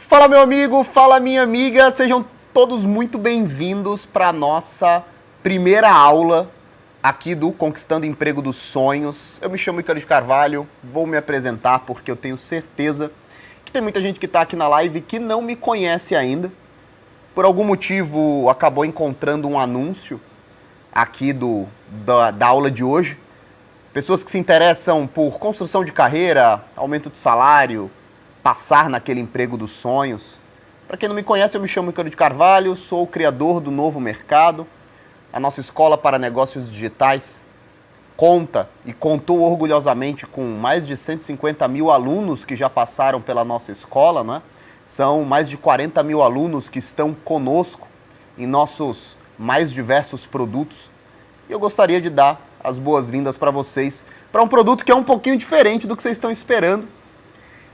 Fala meu amigo, fala minha amiga, sejam todos muito bem-vindos para a nossa primeira aula aqui do Conquistando Emprego dos Sonhos. Eu me chamo Ícaro de Carvalho, vou me apresentar porque eu tenho certeza que tem muita gente que está aqui na live que não me conhece ainda. Por algum motivo acabou encontrando um anúncio aqui da aula de hoje. Pessoas que se interessam por construção de carreira, aumento de salário, passar naquele emprego dos sonhos. Para quem não me conhece, eu me chamo Ícaro de Carvalho, sou o criador do Novo Mercado. A nossa escola para negócios digitais conta e contou orgulhosamente com mais de 150 mil alunos que já passaram pela nossa escola, né? São mais de 40 mil alunos que estão conosco em nossos mais diversos produtos. E eu gostaria de dar as boas-vindas para vocês para um produto que é um pouquinho diferente do que vocês estão esperando.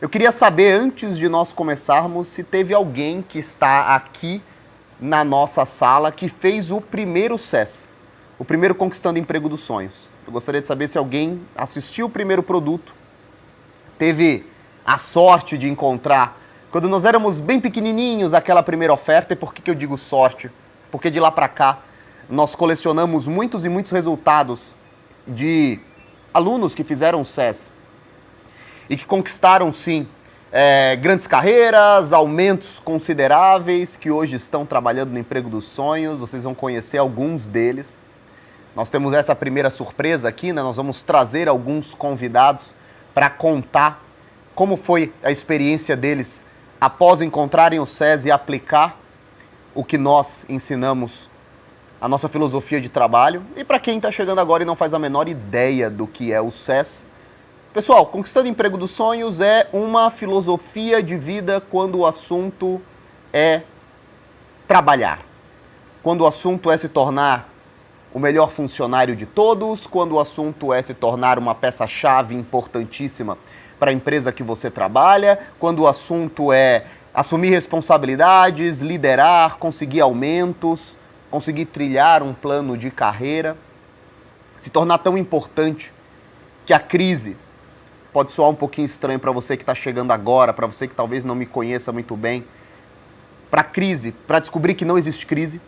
Eu queria saber, antes de nós começarmos, se teve alguém que está aqui na nossa sala que fez o primeiro CES, o primeiro Conquistando Emprego dos Sonhos. Eu gostaria de saber se alguém assistiu o primeiro produto, teve a sorte de encontrar, quando nós éramos bem pequenininhos, aquela primeira oferta. E por que eu digo sorte? Porque de lá para cá, nós colecionamos muitos e muitos resultados de alunos que fizeram o CES e que conquistaram, sim, grandes carreiras, aumentos consideráveis, que hoje estão trabalhando no emprego dos sonhos. Vocês vão conhecer alguns deles. Nós temos essa primeira surpresa aqui, né? Nós vamos trazer alguns convidados para contar como foi a experiência deles após encontrarem o CES e aplicar o que nós ensinamos, a nossa filosofia de trabalho. E para quem está chegando agora e não faz a menor ideia do que é o CES, pessoal, Conquistando Emprego dos Sonhos é uma filosofia de vida quando o assunto é trabalhar. Quando o assunto é se tornar o melhor funcionário de todos, quando o assunto é se tornar uma peça-chave importantíssima para a empresa que você trabalha, quando o assunto é assumir responsabilidades, liderar, conseguir aumentos, conseguir trilhar um plano de carreira, se tornar tão importante que a crise pode soar um pouquinho estranho para você que está chegando agora, para você que talvez não me conheça muito bem. Para a crise, para descobrir que não existe crise,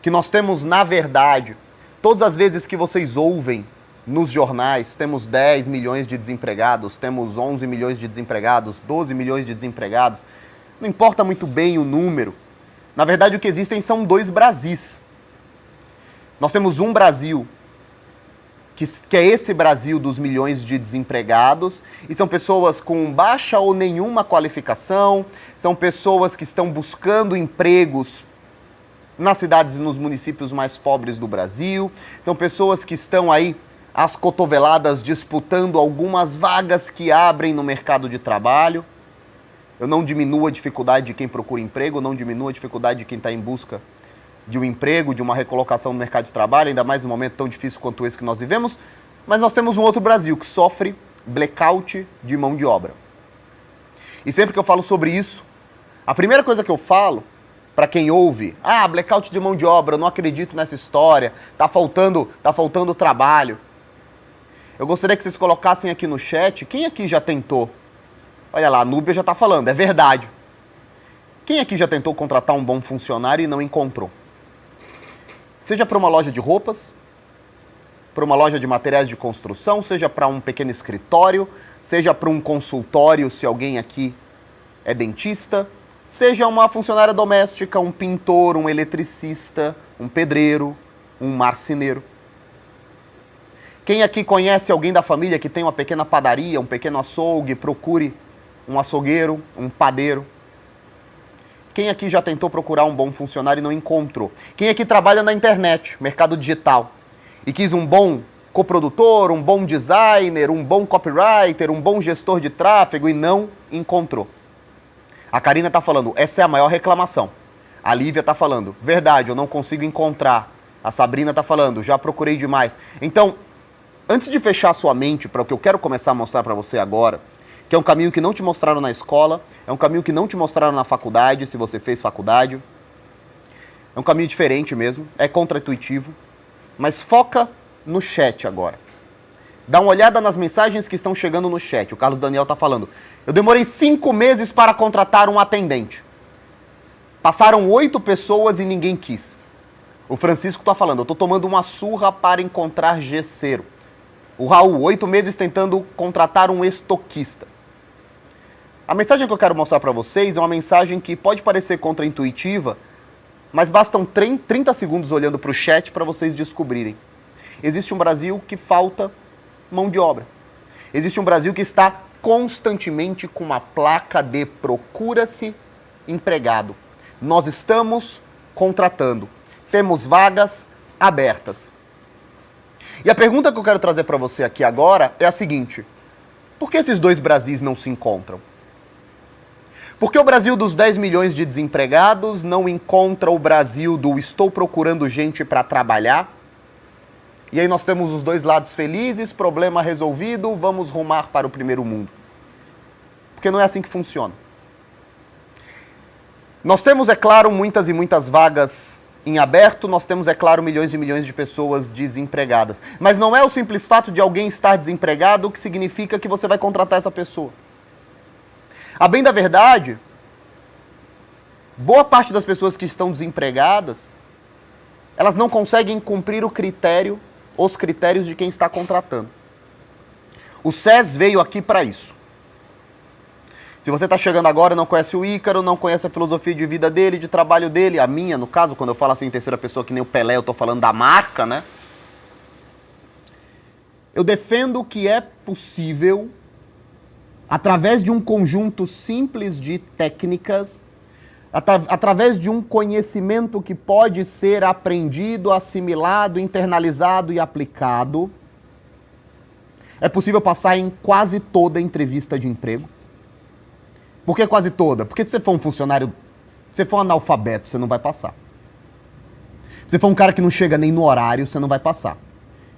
que nós temos, na verdade, todas as vezes que vocês ouvem nos jornais, temos 10 milhões de desempregados, temos 11 milhões de desempregados, 12 milhões de desempregados, não importa muito bem o número. Na verdade, o que existem são dois Brasis. Nós temos um Brasil que é esse Brasil dos milhões de desempregados, e são pessoas com baixa ou nenhuma qualificação, são pessoas que estão buscando empregos nas cidades e nos municípios mais pobres do Brasil, são pessoas que estão aí às cotoveladas disputando algumas vagas que abrem no mercado de trabalho. Eu não diminuo a dificuldade de quem procura emprego, eu não diminuo a dificuldade de quem está em busca de um emprego, de uma recolocação no mercado de trabalho, ainda mais num momento tão difícil quanto esse que nós vivemos, mas nós temos um outro Brasil que sofre blackout de mão de obra. E sempre que eu falo sobre isso, a primeira coisa que eu falo, para quem ouve, blackout de mão de obra, eu não acredito nessa história, tá faltando trabalho. Eu gostaria que vocês colocassem aqui no chat, quem aqui já tentou? Olha lá, a Núbia já está falando, é verdade. Quem aqui já tentou contratar um bom funcionário e não encontrou? Seja para uma loja de roupas, para uma loja de materiais de construção, seja para um pequeno escritório, seja para um consultório, se alguém aqui é dentista, seja uma funcionária doméstica, um pintor, um eletricista, um pedreiro, um marceneiro. Quem aqui conhece alguém da família que tem uma pequena padaria, um pequeno açougue, procure um açougueiro, um padeiro. Quem aqui já tentou procurar um bom funcionário e não encontrou? Quem aqui trabalha na internet, mercado digital, e quis um bom coprodutor, um bom designer, um bom copywriter, um bom gestor de tráfego e não encontrou? A Karina está falando, essa é a maior reclamação. A Lívia está falando, verdade, eu não consigo encontrar. A Sabrina está falando, já procurei demais. Então, antes de fechar a sua mente para o que eu quero começar a mostrar para você agora, que é um caminho que não te mostraram na escola, é um caminho que não te mostraram na faculdade, se você fez faculdade. É um caminho diferente mesmo, é contra-intuitivo, mas foca no chat agora. Dá uma olhada nas mensagens que estão chegando no chat. O Carlos Daniel está falando. Eu demorei 5 meses para contratar um atendente. Passaram 8 pessoas e ninguém quis. O Francisco está falando. Eu estou tomando uma surra para encontrar gesseiro. O Raul, 8 meses tentando contratar um estoquista. A mensagem que eu quero mostrar para vocês é uma mensagem que pode parecer contraintuitiva, mas bastam 30 segundos olhando para o chat para vocês descobrirem. Existe um Brasil que falta mão de obra. Existe um Brasil que está constantemente com uma placa de procura-se empregado. Nós estamos contratando. Temos vagas abertas. E a pergunta que eu quero trazer para você aqui agora é a seguinte: por que esses dois Brasis não se encontram? Por que o Brasil dos 10 milhões de desempregados não encontra o Brasil do estou procurando gente para trabalhar? E aí nós temos os dois lados felizes, problema resolvido, vamos rumar para o primeiro mundo. Porque não é assim que funciona. Nós temos, é claro, muitas e muitas vagas em aberto, nós temos, é claro, milhões e milhões de pessoas desempregadas. Mas não é o simples fato de alguém estar desempregado que significa que você vai contratar essa pessoa. A bem da verdade, boa parte das pessoas que estão desempregadas, elas não conseguem cumprir os critérios de quem está contratando. O SES veio aqui para isso. Se você está chegando agora e não conhece o Ícaro, não conhece a filosofia de vida dele, de trabalho dele, a minha, no caso, quando eu falo assim em terceira pessoa, que nem o Pelé, eu estou falando da marca, né? Eu defendo que é possível, através de um conjunto simples de técnicas, através de um conhecimento que pode ser aprendido, assimilado, internalizado e aplicado, é possível passar em quase toda entrevista de emprego. Por que quase toda? Porque se você for um funcionário, se você for um analfabeto, você não vai passar. Se você for um cara que não chega nem no horário, você não vai passar.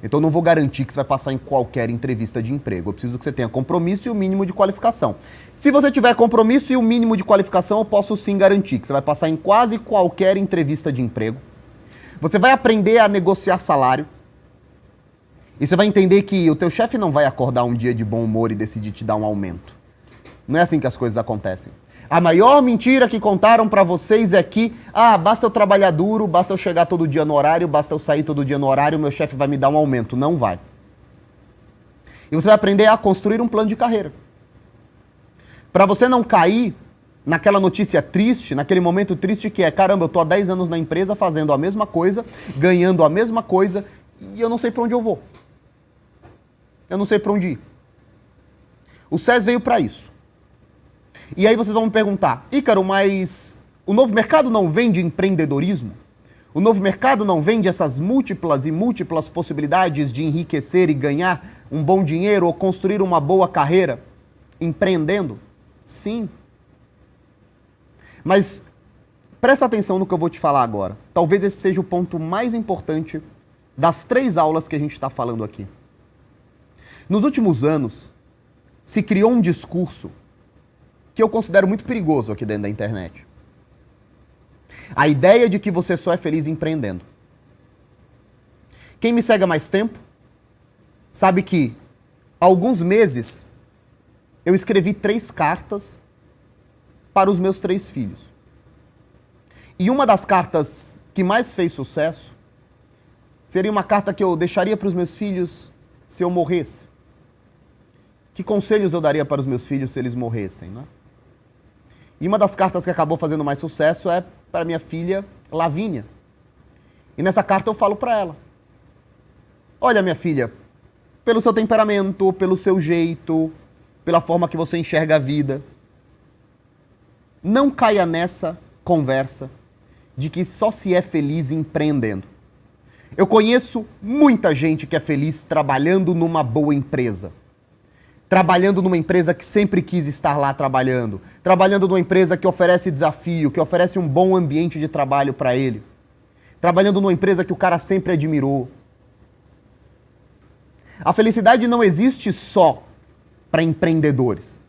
Então eu não vou garantir que você vai passar em qualquer entrevista de emprego. Eu preciso que você tenha compromisso e o mínimo de qualificação. Se você tiver compromisso e o mínimo de qualificação, eu posso sim garantir que você vai passar em quase qualquer entrevista de emprego. Você vai aprender a negociar salário. E você vai entender que o teu chefe não vai acordar um dia de bom humor e decidir te dar um aumento. Não é assim que as coisas acontecem. A maior mentira que contaram pra vocês é que, basta eu trabalhar duro, basta eu chegar todo dia no horário, basta eu sair todo dia no horário, meu chefe vai me dar um aumento. Não vai. E você vai aprender a construir um plano de carreira. Pra você não cair naquela notícia triste, naquele momento triste que é, caramba, eu tô há 10 anos na empresa fazendo a mesma coisa, ganhando a mesma coisa, e eu não sei pra onde eu vou. Eu não sei pra onde ir. O SES veio pra isso. E aí vocês vão me perguntar, Ícaro, mas o novo mercado não vende empreendedorismo? O novo mercado não vende essas múltiplas e múltiplas possibilidades de enriquecer e ganhar um bom dinheiro ou construir uma boa carreira empreendendo? Sim. Mas presta atenção no que eu vou te falar agora. Talvez esse seja o ponto mais importante das 3 aulas que a gente está falando aqui. Nos últimos anos, se criou um discurso que eu considero muito perigoso aqui dentro da internet. A ideia de que você só é feliz empreendendo. Quem me segue há mais tempo sabe que há alguns meses eu escrevi 3 cartas para os meus 3 filhos. E uma das cartas que mais fez sucesso seria uma carta que eu deixaria para os meus filhos se eu morresse. Que conselhos eu daria para os meus filhos se eles morressem, né? E uma das cartas que acabou fazendo mais sucesso é para minha filha Lavínia. E nessa carta eu falo para ela: olha, minha filha, pelo seu temperamento, pelo seu jeito, pela forma que você enxerga a vida, não caia nessa conversa de que só se é feliz empreendendo. Eu conheço muita gente que é feliz trabalhando numa boa empresa. Trabalhando numa empresa que sempre quis estar lá trabalhando. Trabalhando numa empresa que oferece desafio, que oferece um bom ambiente de trabalho para ele. Trabalhando numa empresa que o cara sempre admirou. A felicidade não existe só para empreendedores.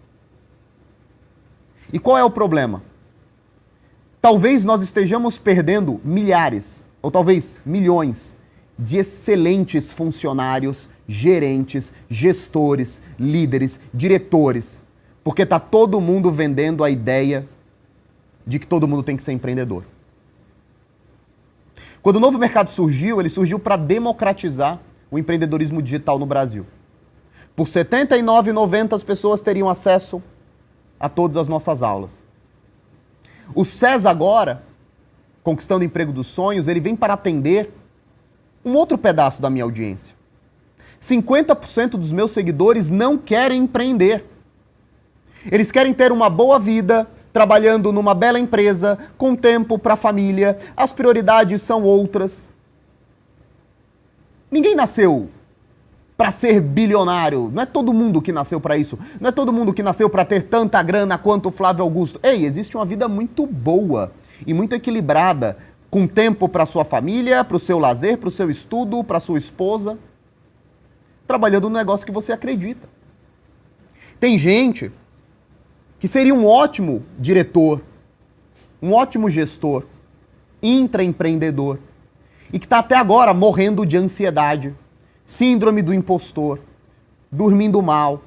E qual é o problema? Talvez nós estejamos perdendo milhares, ou talvez milhões, de excelentes funcionários gerentes, gestores, líderes, diretores, porque está todo mundo vendendo a ideia de que todo mundo tem que ser empreendedor. Quando o novo mercado surgiu, ele surgiu para democratizar o empreendedorismo digital no Brasil. Por R$ 79,90 as pessoas teriam acesso a todas as nossas aulas. O SES agora, Conquistando o Emprego dos Sonhos, ele vem para atender um outro pedaço da minha audiência. 50% dos meus seguidores não querem empreender. Eles querem ter uma boa vida, trabalhando numa bela empresa, com tempo para a família, as prioridades são outras. Ninguém nasceu para ser bilionário, não é todo mundo que nasceu para isso, não é todo mundo que nasceu para ter tanta grana quanto o Flávio Augusto. Ei, existe uma vida muito boa e muito equilibrada, com tempo para sua família, para o seu lazer, para o seu estudo, para sua esposa, trabalhando no negócio que você acredita. Tem gente que seria um ótimo diretor, um ótimo gestor, intraempreendedor, e que está até agora morrendo de ansiedade, síndrome do impostor, dormindo mal,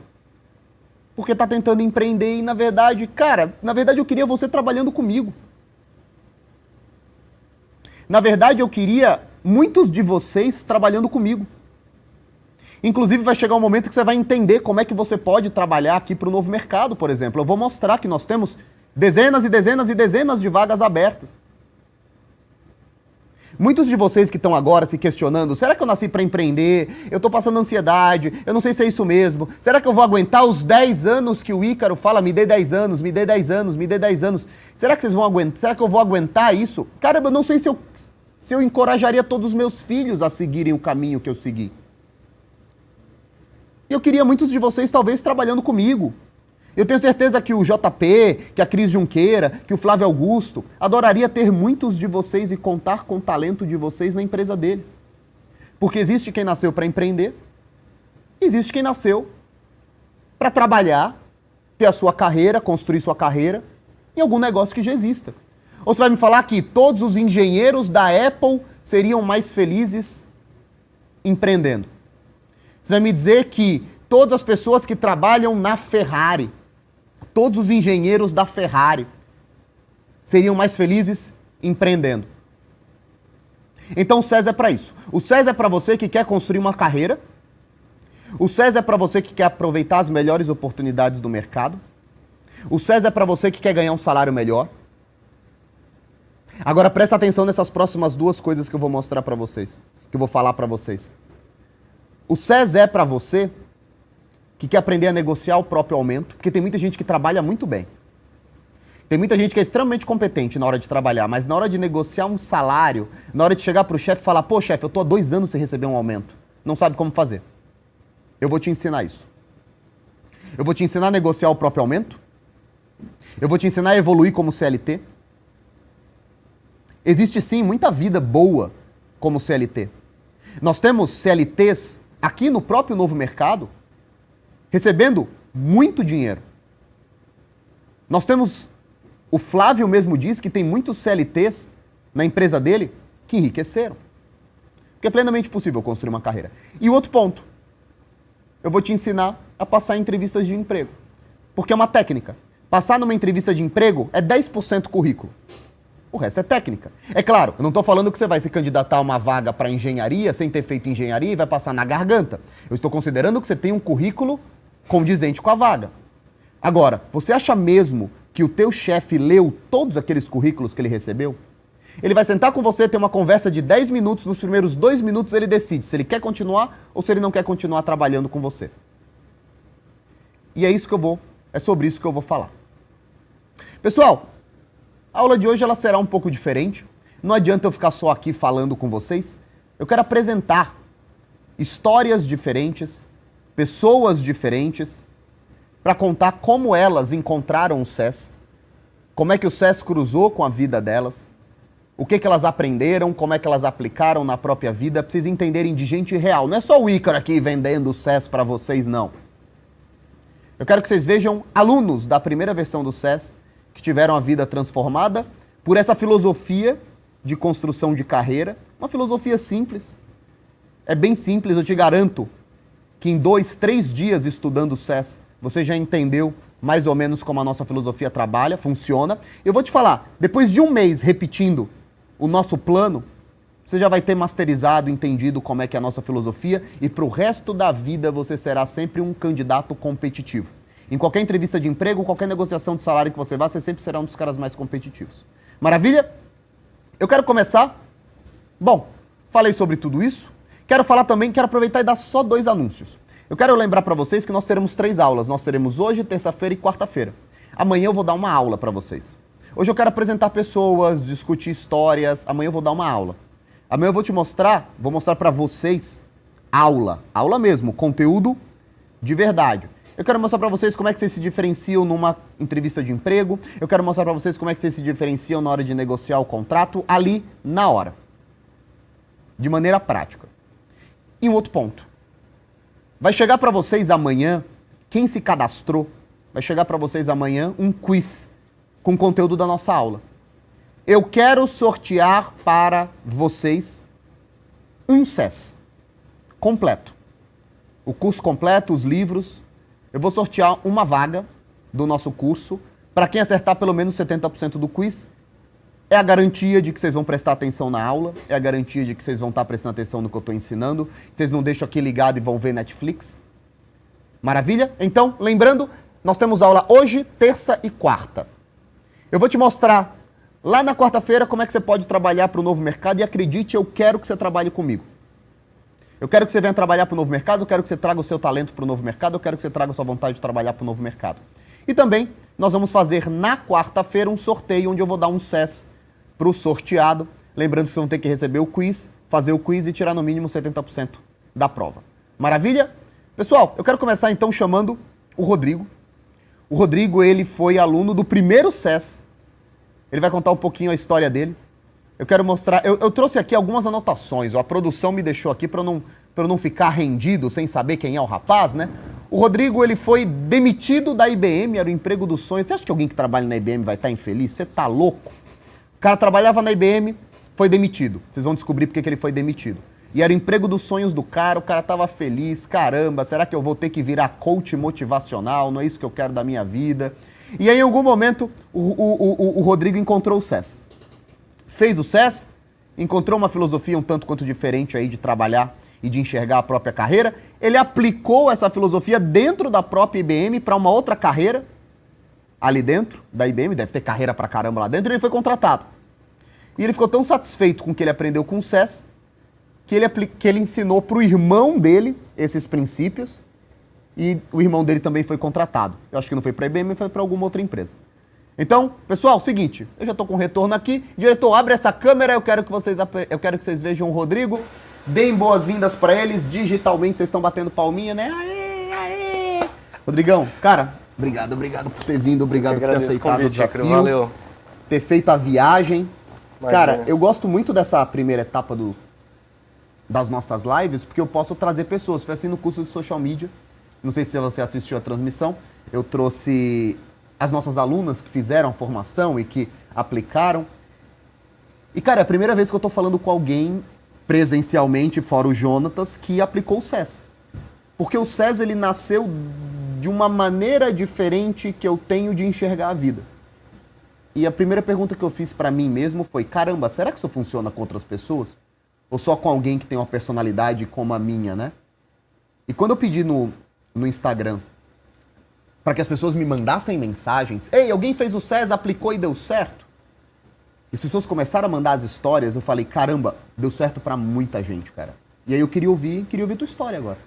porque está tentando empreender e, na verdade, eu queria você trabalhando comigo. Na verdade, eu queria muitos de vocês trabalhando comigo. Inclusive, vai chegar um momento que você vai entender como é que você pode trabalhar aqui para o novo mercado, por exemplo. Eu vou mostrar que nós temos dezenas e dezenas e dezenas de vagas abertas. Muitos de vocês que estão agora se questionando, será que eu nasci para empreender? Eu estou passando ansiedade, eu não sei se é isso mesmo. Será que eu vou aguentar os 10 anos que o Ícaro fala, me dê 10 anos, me dê 10 anos, me dê 10 anos? Será que vocês vão aguentar? Será que eu vou aguentar isso? Cara, eu não sei se eu encorajaria todos os meus filhos a seguirem o caminho que eu segui. E eu queria muitos de vocês, talvez, trabalhando comigo. Eu tenho certeza que o JP, que a Cris Junqueira, que o Flávio Augusto, adoraria ter muitos de vocês e contar com o talento de vocês na empresa deles. Porque existe quem nasceu para empreender, existe quem nasceu para trabalhar, ter a sua carreira, construir sua carreira em algum negócio que já exista. Ou você vai me falar que todos os engenheiros da Apple seriam mais felizes empreendendo? Você vai me dizer que todas as pessoas que trabalham na Ferrari, todos os engenheiros da Ferrari, seriam mais felizes empreendendo? Então o SES é para isso. O SES é para você que quer construir uma carreira. O SES é para você que quer aproveitar as melhores oportunidades do mercado. O SES é para você que quer ganhar um salário melhor. Agora presta atenção nessas próximas duas coisas que eu vou mostrar para vocês, que eu vou falar para vocês. O SES é para você que quer aprender a negociar o próprio aumento, porque tem muita gente que trabalha muito bem. Tem muita gente que é extremamente competente na hora de trabalhar, mas na hora de negociar um salário, na hora de chegar para o chefe e falar, pô, chefe, eu tô há 2 anos sem receber um aumento. Não sabe como fazer. Eu vou te ensinar isso. Eu vou te ensinar a negociar o próprio aumento. Eu vou te ensinar a evoluir como CLT. Existe sim muita vida boa como CLT. Nós temos CLTs aqui no próprio novo mercado recebendo muito dinheiro. Nós temos, o Flávio mesmo diz que tem muitos CLTs na empresa dele que enriqueceram. Porque é plenamente possível construir uma carreira. E o outro ponto, eu vou te ensinar a passar em entrevistas de emprego. Porque é uma técnica. Passar numa entrevista de emprego é 10% currículo. O resto é técnica. É claro, eu não estou falando que você vai se candidatar a uma vaga para engenharia sem ter feito engenharia e vai passar na garganta. Eu estou considerando que você tem um currículo condizente com a vaga. Agora, você acha mesmo que o teu chefe leu todos aqueles currículos que ele recebeu? Ele vai sentar com você, ter uma conversa de 10 minutos, nos primeiros 2 minutos ele decide se ele quer continuar ou se ele não quer continuar trabalhando com você. E é sobre isso que eu vou falar. Pessoal, a aula de hoje ela será um pouco diferente. Não adianta eu ficar só aqui falando com vocês. Eu quero apresentar histórias diferentes, pessoas diferentes, para contar como elas encontraram o SES, como é que o SES cruzou com a vida delas, o que elas aprenderam, como é que elas aplicaram na própria vida, para vocês entenderem de gente real. Não é só o Ícaro aqui vendendo o SES para vocês, não. Eu quero que vocês vejam alunos da primeira versão do SES que tiveram a vida transformada por essa filosofia de construção de carreira. Uma filosofia simples. É bem simples, eu te garanto que em 2, 3 dias estudando o SES, você já entendeu mais ou menos como a nossa filosofia trabalha, funciona. Eu vou te falar, depois de um mês repetindo o nosso plano, você já vai ter masterizado, entendido como é que é a nossa filosofia e para o resto da vida você será sempre um candidato competitivo. Em qualquer entrevista de emprego, qualquer negociação de salário que você vá, você sempre será um dos caras mais competitivos. Maravilha? Eu quero começar. Bom, falei sobre tudo isso. Quero falar também, quero aproveitar e dar só 2 anúncios. Eu quero lembrar para vocês que nós teremos 3 aulas. Nós teremos hoje, terça-feira e quarta-feira. Amanhã eu vou dar uma aula para vocês. Hoje eu quero apresentar pessoas, discutir histórias. Amanhã eu vou dar uma aula. Amanhã eu vou mostrar para vocês aula mesmo, conteúdo de verdade. Eu quero mostrar para vocês como é que vocês se diferenciam numa entrevista de emprego. Eu quero mostrar para vocês como é que vocês se diferenciam na hora de negociar o contrato, ali, na hora. De maneira prática. E um outro ponto. Vai chegar para vocês amanhã, quem se cadastrou, vai chegar para vocês amanhã um quiz com conteúdo da nossa aula. Eu quero sortear para vocês um SES completo. O curso completo, os livros. Eu vou sortear uma vaga do nosso curso para quem acertar pelo menos 70% do quiz. É a garantia de que vocês vão prestar atenção na aula, é a garantia de que vocês vão estar prestando atenção no que eu estou ensinando, que vocês não deixam aqui ligado e vão ver Netflix. Maravilha? Então, lembrando, nós temos aula hoje, terça e quarta. Eu vou te mostrar lá na quarta-feira como é que você pode trabalhar para o novo mercado e acredite, eu quero que você trabalhe comigo. Eu quero que você venha trabalhar para o novo mercado, eu quero que você traga o seu talento para o novo mercado, eu quero que você traga a sua vontade de trabalhar para o novo mercado. E também, nós vamos fazer na quarta-feira um sorteio onde eu vou dar um SES para o sorteado. Lembrando que vocês vão ter que receber o quiz, fazer o quiz e tirar no mínimo 70% da prova. Maravilha? Pessoal, eu quero começar então chamando o Rodrigo. O Rodrigo, ele foi aluno do primeiro SES. Ele vai contar um pouquinho a história dele. Eu quero mostrar... Eu trouxe aqui algumas anotações. A produção me deixou aqui para eu não ficar rendido sem saber quem é o rapaz, né? O Rodrigo, ele foi demitido da IBM, era o emprego dos sonhos. Você acha que alguém que trabalha na IBM vai estar infeliz? Você tá louco? O cara trabalhava na IBM, foi demitido. Vocês vão descobrir porque que ele foi demitido. E era o emprego dos sonhos do cara, o cara tava feliz, caramba, será que eu vou ter que virar coach motivacional? Não é isso que eu quero da minha vida. E aí, em algum momento, o Rodrigo encontrou o SES. Fez o SES, encontrou uma filosofia um tanto quanto diferente aí de trabalhar e de enxergar a própria carreira. Ele aplicou essa filosofia dentro da própria IBM para uma outra carreira, ali dentro da IBM, deve ter carreira pra caramba lá dentro, e ele foi contratado. E ele ficou tão satisfeito com o que ele aprendeu com o SES, que ele ensinou pro irmão dele esses princípios, e o irmão dele também foi contratado. Eu acho que não foi pra IBM, foi pra alguma outra empresa. Então, pessoal, seguinte, eu já tô com retorno aqui. Diretor, abre essa câmera, eu quero que vocês vejam o Rodrigo. Deem boas-vindas pra eles, digitalmente, vocês estão batendo palminha, né? Aê, aê! Rodrigão, cara, obrigado por ter vindo, obrigado por ter aceitado o desafio, valeu. Ter feito a viagem. Cara, eu gosto muito dessa primeira etapa das nossas lives, porque eu posso trazer pessoas. Foi assim no curso de social media, não sei se você assistiu a transmissão, eu trouxe as nossas alunas que fizeram a formação e que aplicaram. E, cara, é a primeira vez que eu tô falando com alguém presencialmente, fora o Jonatas, que aplicou o SES. Porque o SES, ele nasceu de uma maneira diferente que eu tenho de enxergar a vida. E a primeira pergunta que eu fiz pra mim mesmo foi, caramba, será que isso funciona com outras pessoas? Ou só com alguém que tem uma personalidade como a minha, né? E quando eu pedi no Instagram para que as pessoas me mandassem mensagens, ei, alguém fez o SES, aplicou e deu certo? E as pessoas começaram a mandar as histórias, eu falei, caramba, deu certo pra muita gente, cara. E aí eu queria ouvir tua história agora.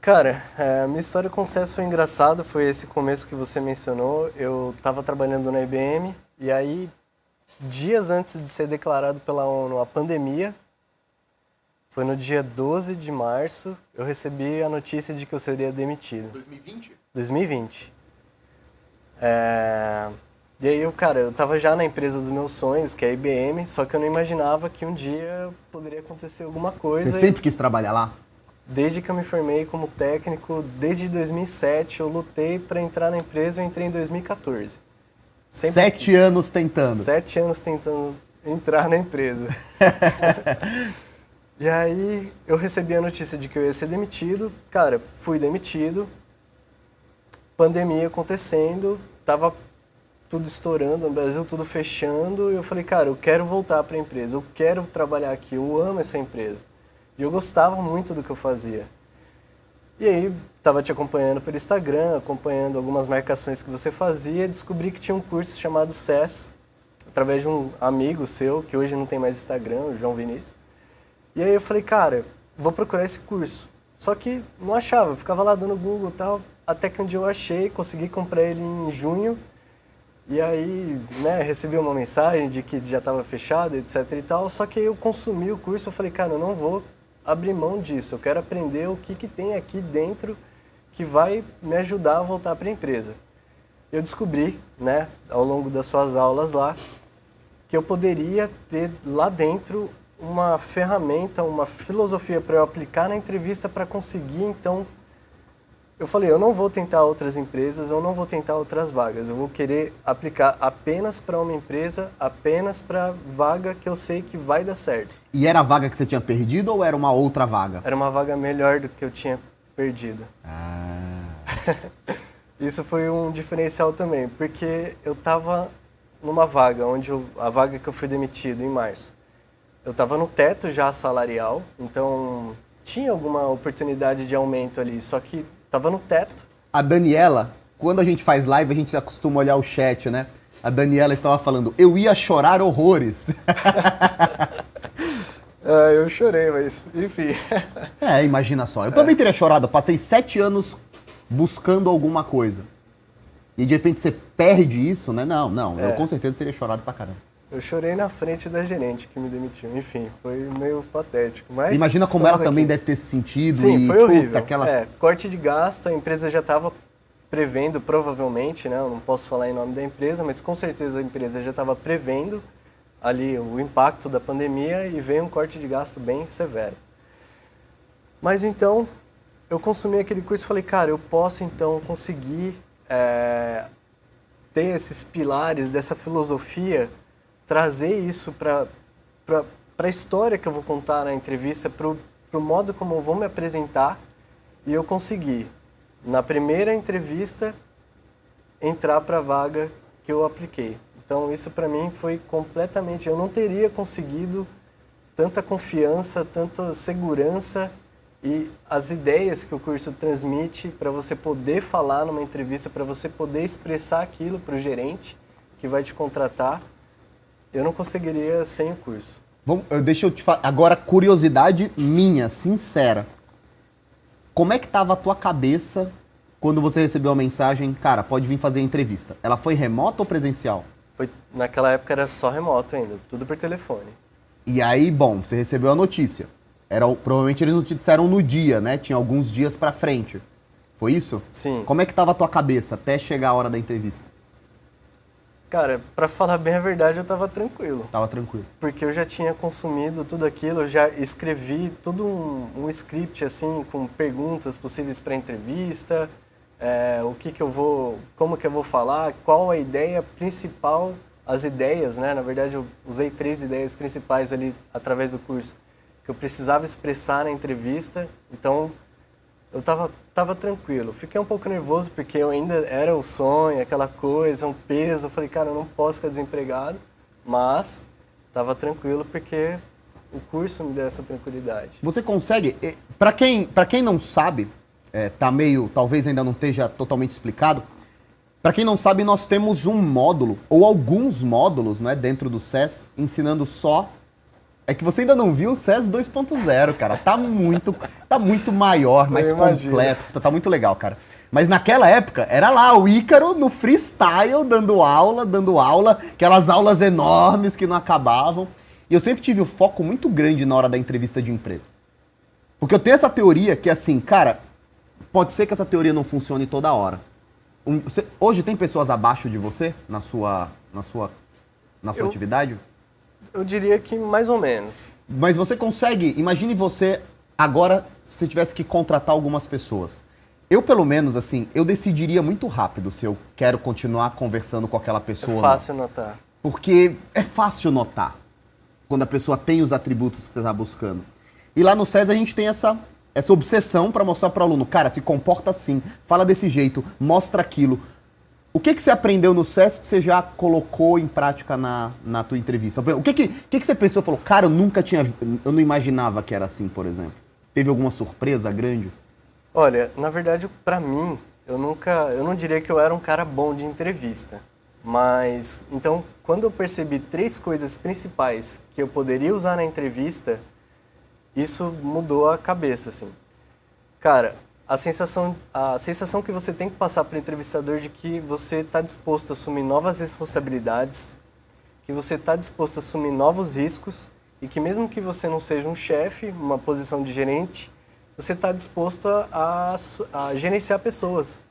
Cara, minha história com o SES foi engraçada, foi esse começo que você mencionou. Eu estava trabalhando na IBM e aí, dias antes de ser declarado pela ONU a pandemia, foi no dia 12 de março, eu recebi a notícia de que eu seria demitido. 2020? 2020. E aí, eu tava já na empresa dos meus sonhos, que é a IBM, só que eu não imaginava que um dia poderia acontecer alguma coisa. Você sempre quis trabalhar lá? Desde que eu me formei como técnico, desde 2007, eu lutei para entrar na empresa, eu entrei em 2014. 7 anos tentando. 7 anos tentando entrar na empresa. E aí eu recebi a notícia de que eu ia ser demitido. Cara, fui demitido. Pandemia acontecendo, tava tudo estourando no Brasil, tudo fechando. E eu falei, cara, eu quero voltar para a empresa, eu quero trabalhar aqui, eu amo essa empresa. E eu gostava muito do que eu fazia. E aí, estava te acompanhando pelo Instagram, acompanhando algumas marcações que você fazia, e descobri que tinha um curso chamado SES, através de um amigo seu, que hoje não tem mais Instagram, o João Vinícius. E aí eu falei, cara, vou procurar esse curso. Só que não achava, eu ficava lá dando Google e tal, até que um dia eu achei, consegui comprar ele em junho, e aí, né, recebi uma mensagem de que já estava fechado, etc e tal, só que aí eu consumi o curso, eu falei, cara, eu não vou abrir mão disso, eu quero aprender o que tem aqui dentro que vai me ajudar a voltar para a empresa. Eu descobri, né, ao longo das suas aulas lá, que eu poderia ter lá dentro uma ferramenta, uma filosofia para eu aplicar na entrevista para conseguir, então, eu falei, eu não vou tentar outras empresas, eu não vou tentar outras vagas, eu vou querer aplicar apenas para uma empresa, apenas para vaga que eu sei que vai dar certo. E era a vaga que você tinha perdido ou era uma outra vaga? Era uma vaga melhor do que eu tinha perdido. Ah. Isso foi um diferencial também, porque eu estava numa vaga, a vaga que eu fui demitido em março. Eu estava no teto já salarial, então tinha alguma oportunidade de aumento ali, só que estava no teto. A Daniela, quando a gente faz live, a gente acostuma olhar o chat, né? A Daniela estava falando, eu ia chorar horrores. Eu chorei, mas enfim. Imagina só. Eu também teria chorado. Eu passei 7 anos buscando alguma coisa. E de repente você perde isso, né? Não. Eu com certeza teria chorado pra caramba. Eu chorei na frente da gerente que me demitiu. Enfim, foi meio patético. Mas imagina como ela também deve ter se sentido. Sim, foi horrível. Aquela... corte de gasto, a empresa já estava prevendo, provavelmente, né? Eu não posso falar em nome da empresa, mas com certeza a empresa já estava prevendo ali o impacto da pandemia e veio um corte de gasto bem severo. Mas então, eu consumi aquele curso e falei, cara, eu posso então conseguir ter esses pilares dessa filosofia, trazer isso para a história que eu vou contar na entrevista, para o modo como eu vou me apresentar, e eu consegui, na primeira entrevista, entrar para a vaga que eu apliquei. Então isso para mim foi completamente, eu não teria conseguido tanta confiança, tanta segurança e as ideias que o curso transmite para você poder falar numa entrevista, para você poder expressar aquilo para o gerente que vai te contratar, eu não conseguiria sem o curso. Deixa eu te falar. Agora, curiosidade minha, sincera. Como é que estava a tua cabeça quando você recebeu a mensagem, cara, pode vir fazer a entrevista? Ela foi remota ou presencial? Naquela época era só remoto ainda, tudo por telefone. E aí, bom, você recebeu a notícia. Provavelmente eles não te disseram no dia, né? Tinha alguns dias pra frente. Foi isso? Sim. Como é que tava a tua cabeça até chegar a hora da entrevista? Cara, pra falar bem a verdade, eu tava tranquilo. Tava tranquilo. Porque eu já tinha consumido tudo aquilo, eu já escrevi todo um script, assim, com perguntas possíveis para entrevista, como que eu vou falar, qual a ideia principal, as ideias, né? Na verdade, eu usei 3 ideias principais ali, através do curso, que eu precisava expressar na entrevista, então eu tava tranquilo. Fiquei um pouco nervoso porque eu ainda era o sonho, aquela coisa, um peso. Eu falei, cara, eu não posso ficar desempregado, mas tava tranquilo porque o curso me deu essa tranquilidade. Você consegue, para quem não sabe, tá meio, talvez ainda não esteja totalmente explicado, para quem não sabe, nós temos um módulo, ou alguns módulos, né, dentro do SES, ensinando só. É que você ainda não viu o SES 2.0, cara. Tá muito maior, mais completo. Tá muito legal, cara. Mas naquela época, era lá o Ícaro no freestyle, dando aula, aquelas aulas enormes que não acabavam. E eu sempre tive um foco muito grande na hora da entrevista de emprego. Porque eu tenho essa teoria que, assim, cara, pode ser que essa teoria não funcione toda hora. Hoje tem pessoas abaixo de você na sua atividade? Eu diria que mais ou menos. Mas você consegue, imagine você agora, se você tivesse que contratar algumas pessoas. Eu, pelo menos, assim, eu decidiria muito rápido se eu quero continuar conversando com aquela pessoa. É fácil notar. Porque é fácil notar quando a pessoa tem os atributos que você está buscando. E lá no SES a gente tem essa obsessão para mostrar para o aluno, cara, se comporta assim, fala desse jeito, mostra aquilo. O que você aprendeu no SES que você já colocou em prática na tua entrevista? O que você pensou? Falou, cara, eu não imaginava que era assim, por exemplo. Teve alguma surpresa grande? Olha, na verdade, para mim, eu não diria que eu era um cara bom de entrevista. Mas, então, quando eu percebi 3 coisas principais que eu poderia usar na entrevista, isso mudou a cabeça, assim. Cara, a sensação que você tem que passar para o entrevistador de que você está disposto a assumir novas responsabilidades, que você está disposto a assumir novos riscos e que mesmo que você não seja um chefe, uma posição de gerente, você está disposto a gerenciar pessoas.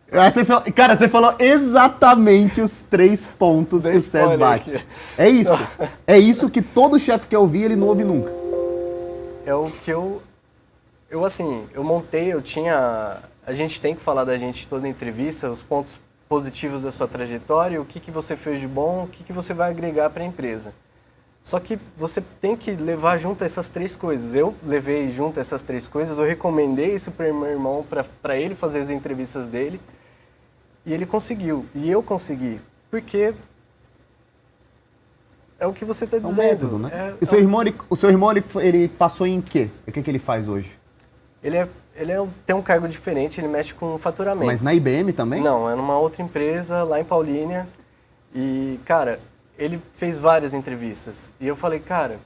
Cara, você falou exatamente os 3 pontos que o SES bate. É isso. É isso que todo chefe quer ouvir, ele não ouve nunca. É o que eu montei, a gente tem que falar da gente toda a entrevista, os pontos positivos da sua trajetória, o que você fez de bom, o que você vai agregar para a empresa. Só que você tem que levar junto essas 3 coisas. Eu levei junto essas 3 coisas, eu recomendei isso para meu irmão, para ele fazer as entrevistas dele, e ele conseguiu, e eu consegui, porque é o que você está dizendo. Método, né? O seu irmão ele passou em quê? O que ele faz hoje? Ele tem um cargo diferente, ele mexe com faturamento. Mas na IBM também? Não, é numa outra empresa, lá em Paulínia. E, cara, ele fez várias entrevistas. E eu falei, cara,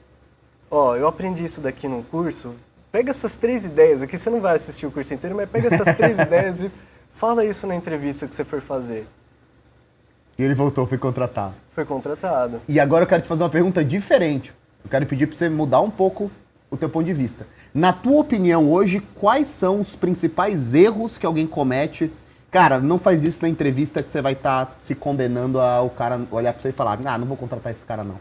eu aprendi isso daqui num curso, pega essas 3 ideias, aqui você não vai assistir o curso inteiro, mas pega essas 3 ideias e fala isso na entrevista que você for fazer. E ele voltou, foi contratado. Foi contratado. E agora eu quero te fazer uma pergunta diferente. Eu quero pedir para você mudar um pouco o teu ponto de vista. Na tua opinião hoje, quais são os principais erros que alguém comete? Cara, não faz isso na entrevista que você vai estar se condenando ao cara olhar para você e falar, não vou contratar esse cara não.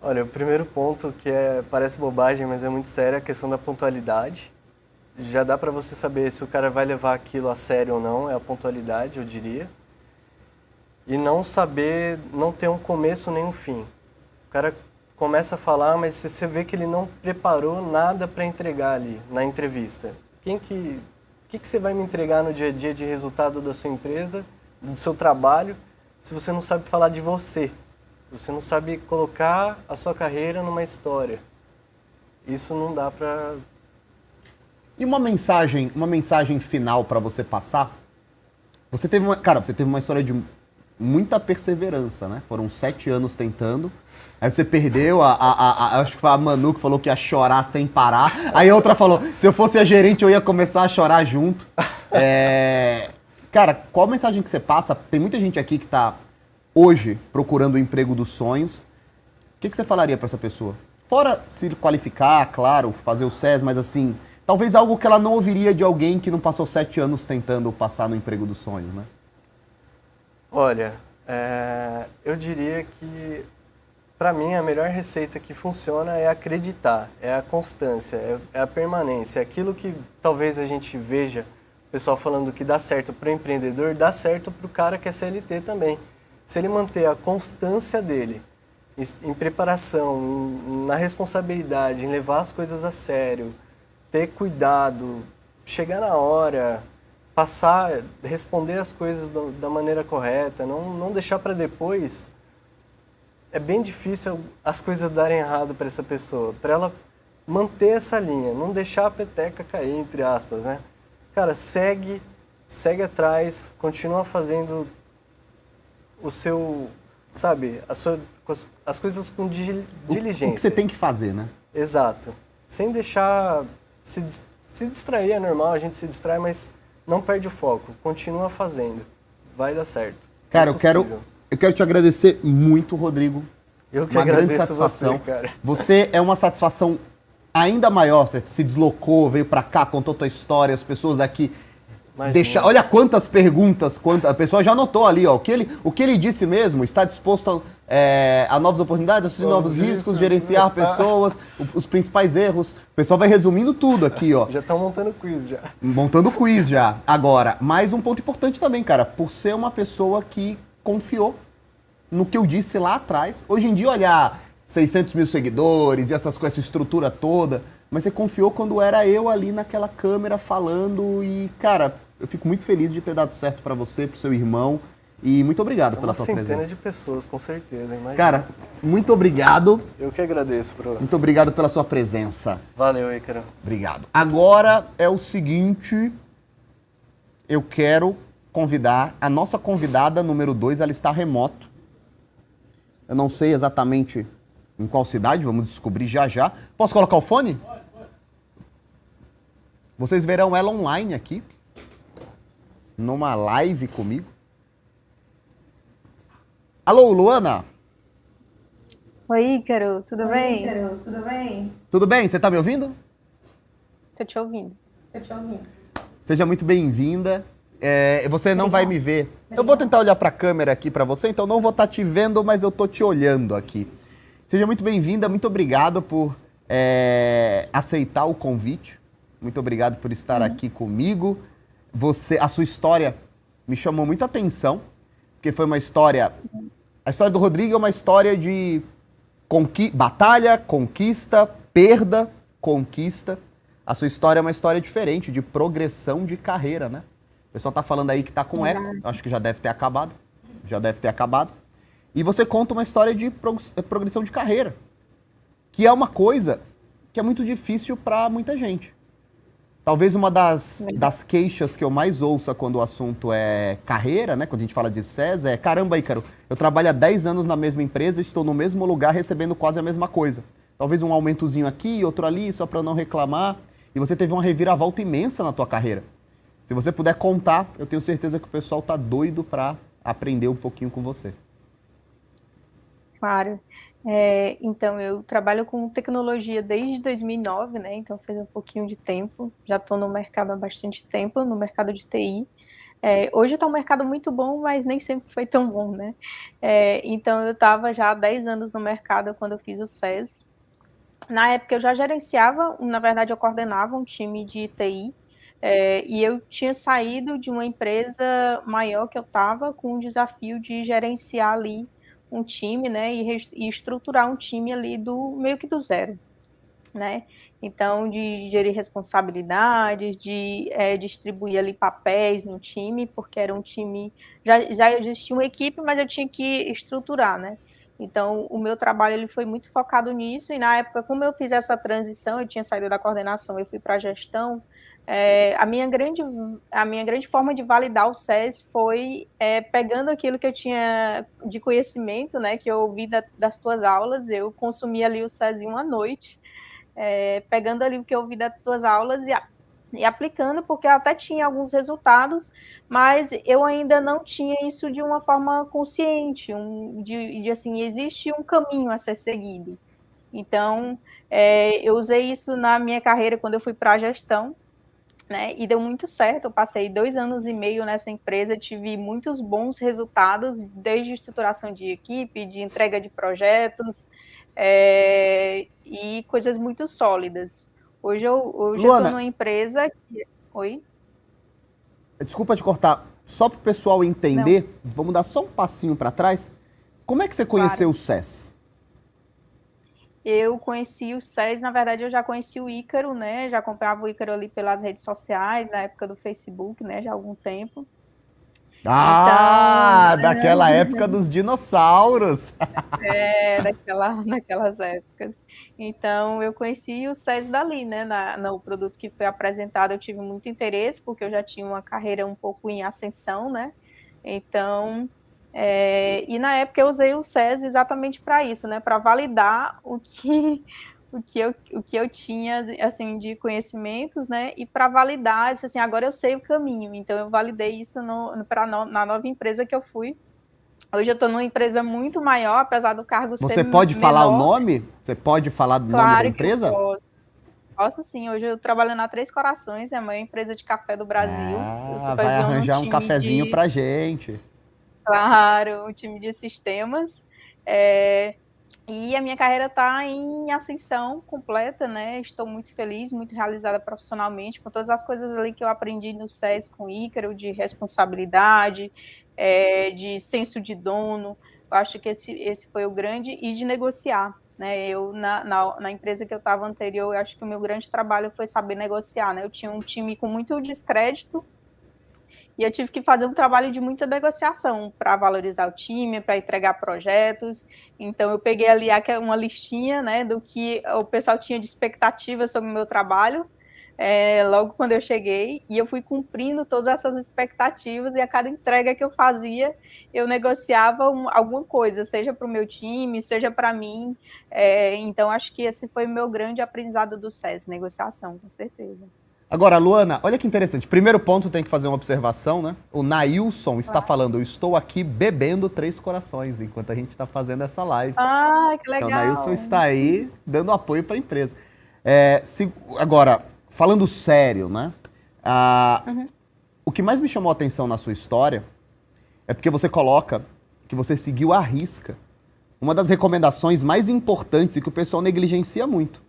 Olha, o primeiro ponto que parece bobagem, mas é muito sério, é a questão da pontualidade. Já dá para você saber se o cara vai levar aquilo a sério ou não, é a pontualidade, eu diria. E não ter um começo nem um fim. O cara começa a falar, mas você vê que ele não preparou nada para entregar ali na entrevista. O que você vai me entregar no dia a dia de resultado da sua empresa, do seu trabalho, se você não sabe falar de você? Se você não sabe colocar a sua carreira numa história? Isso não dá para... E uma mensagem final para você passar? Você teve uma história de muita perseverança, né? Foram 7 anos tentando. Aí você perdeu, acho que foi a Manu que falou que ia chorar sem parar. Aí a outra falou, se eu fosse a gerente eu ia começar a chorar junto. Cara, qual a mensagem que você passa? Tem muita gente aqui que está hoje procurando o emprego dos sonhos. O que você falaria para essa pessoa? Fora se qualificar, claro, fazer o SES, mas assim, talvez algo que ela não ouviria de alguém que não passou 7 anos tentando passar no emprego dos sonhos, né? Olha, eu diria que, para mim, a melhor receita que funciona é acreditar, é a constância, é a permanência. Aquilo que talvez a gente veja o pessoal falando que dá certo para o empreendedor, dá certo para o cara que é CLT também. Se ele manter a constância dele em preparação, na responsabilidade, em levar as coisas a sério, ter cuidado, chegar na hora, responder as coisas da maneira correta, não deixar para depois, é bem difícil as coisas darem errado para essa pessoa, para ela manter essa linha, não deixar a peteca cair, entre aspas, né? Cara, segue atrás, continua fazendo o seu, sabe, as coisas com diligência. O que você tem que fazer, né? Exato. Sem deixar se distrair, é normal, a gente se distrai, mas não perde o foco, continua fazendo, vai dar certo. Cara, eu quero te agradecer muito, Rodrigo. Eu que uma agradeço grande satisfação. você, cara. Você é uma satisfação ainda maior, você se deslocou, veio pra cá, contou tua história, as pessoas aqui olha quantas perguntas, a pessoa já anotou ali, ó, o que ele disse mesmo, está disposto a novas oportunidades, assumir novos riscos, gerenciar pessoas, os principais erros. O pessoal vai resumindo tudo aqui, ó. Já estão montando quiz já. Montando quiz já. Agora, mais um ponto importante também, cara, por ser uma pessoa que confiou no que eu disse lá atrás. Hoje em dia, olhar 600 mil seguidores e essas coisas, essa estrutura toda, mas você confiou quando era eu ali naquela câmera falando e, cara, eu fico muito feliz de ter dado certo para você, pro seu irmão e muito obrigado pela sua presença. Uma centena de pessoas, com certeza, imagina. Cara, muito obrigado. Eu que agradeço, bro. Muito obrigado pela sua presença. Valeu, Ícaro. Obrigado. Agora é o seguinte, eu quero convidar a nossa convidada número 2, ela está remoto. Eu não sei exatamente em qual cidade, vamos descobrir já já. Posso colocar o fone? Pode. Vocês verão ela online aqui, numa live comigo. Alô, Luana? Oi, Ícaro, tudo bem? Tudo bem? Tudo bem? Você tá me ouvindo? Tô te ouvindo. Seja muito bem-vinda. Você não vai me ver. Eu vou tentar olhar para a câmera aqui para você, então não vou estar te vendo, mas eu tô te olhando aqui. Seja muito bem-vinda, muito obrigado por aceitar o convite. Muito obrigado por estar aqui comigo. A sua história me chamou muita atenção, porque foi uma história... A história do Rodrigo é uma história de batalha, conquista, perda, conquista. A sua história é uma história diferente, de progressão de carreira, né? O pessoal tá falando aí que tá com eco, acho que já deve ter acabado. E você conta uma história de progressão de carreira, que é uma coisa que é muito difícil para muita gente. Talvez uma das queixas que eu mais ouço quando o assunto é carreira, né? Quando a gente fala de SES, é: caramba, Ícaro, eu trabalho há 10 anos na mesma empresa, estou no mesmo lugar recebendo quase a mesma coisa. Talvez um aumentozinho aqui, outro ali, só para não reclamar. E você teve uma reviravolta imensa na tua carreira. Se você puder contar, eu tenho certeza que o pessoal tá doido para aprender um pouquinho com você. Claro. Então, eu trabalho com tecnologia desde 2009, né? Então, faz um pouquinho de tempo. Já estou no mercado há bastante tempo, no mercado de TI. Hoje está um mercado muito bom, mas nem sempre foi tão bom, né? Então, eu estava já há 10 anos no mercado quando eu fiz o SES. Na época, eu já gerenciava, na verdade, eu coordenava um time de TI. E eu tinha saído de uma empresa maior que eu estava com o desafio de gerenciar ali um time, né, e estruturar um time ali meio que do zero, né? Então, de gerir responsabilidades, de distribuir ali papéis no time, porque era um time, já existia uma equipe, mas eu tinha que estruturar, né? Então, o meu trabalho ele foi muito focado nisso, e na época, como eu fiz essa transição, eu tinha saído da coordenação, eu fui para a gestão. A minha grande forma de validar o SES foi pegando aquilo que eu tinha de conhecimento, né, que eu ouvi das tuas aulas, eu consumi ali o SES em uma noite, pegando ali o que eu ouvi das tuas aulas e aplicando, porque eu até tinha alguns resultados, mas eu ainda não tinha isso de uma forma consciente, assim, existe um caminho a ser seguido. Então, eu usei isso na minha carreira quando eu fui para a gestão, né, e deu muito certo. Eu passei 2 anos e meio nessa empresa, tive muitos bons resultados, desde estruturação de equipe, de entrega de projetos, e coisas muito sólidas. Hoje eu estou numa empresa que... Oi? Desculpa te cortar, só para o pessoal entender, vamos dar só um passinho para trás. Como é que você conheceu o SES? Eu conheci o SES, na verdade eu já conheci o Ícaro, né? Já acompanhava o Ícaro ali pelas redes sociais, na época do Facebook, né? Já há algum tempo. Então, daquela época dos dinossauros. Naquelas épocas. Então, eu conheci o SES dali, né? No produto que foi apresentado, eu tive muito interesse, porque eu já tinha uma carreira um pouco em ascensão, né? Então, e na época eu usei o SES exatamente para isso, né? Para validar o que eu tinha, assim, de conhecimentos, né? E para validar, assim, agora eu sei o caminho. Então, eu validei isso na nova empresa que eu fui. Hoje eu estou numa empresa muito maior, apesar do cargo ser menor. Você pode falar o nome? Você pode falar do nome da empresa? Claro que eu posso. Posso sim. Hoje eu trabalho na Três Corações, é a maior empresa de café do Brasil. Vai arranjar um cafezinho pra gente. Claro, um time de sistemas. E a minha carreira está em ascensão completa, né? Estou muito feliz, muito realizada profissionalmente, com todas as coisas ali que eu aprendi no SES com o Ícaro, de responsabilidade, de senso de dono. Eu acho que esse foi o grande, e de negociar. né? Eu, na empresa que eu estava anterior, eu acho que o meu grande trabalho foi saber negociar, né? Eu tinha um time com muito descrédito e eu tive que fazer um trabalho de muita negociação para valorizar o time, para entregar projetos. Então, eu peguei ali uma listinha, né, do que o pessoal tinha de expectativa sobre o meu trabalho, logo quando eu cheguei, e eu fui cumprindo todas essas expectativas, e a cada entrega que eu fazia, eu negociava alguma coisa, seja para o meu time, seja para mim. Então, acho que esse foi o meu grande aprendizado do SES, negociação, com certeza. Agora, Luana, olha que interessante. Primeiro ponto, tem que fazer uma observação, né? O Nailson está falando, eu estou aqui bebendo 3 corações enquanto a gente está fazendo essa live. Ah, que Então, o legal. Nailson está aí dando apoio para a empresa. Agora, falando sério, né? O que mais me chamou a atenção na sua história é porque você coloca que você seguiu à risca uma das recomendações mais importantes e que o pessoal negligencia muito,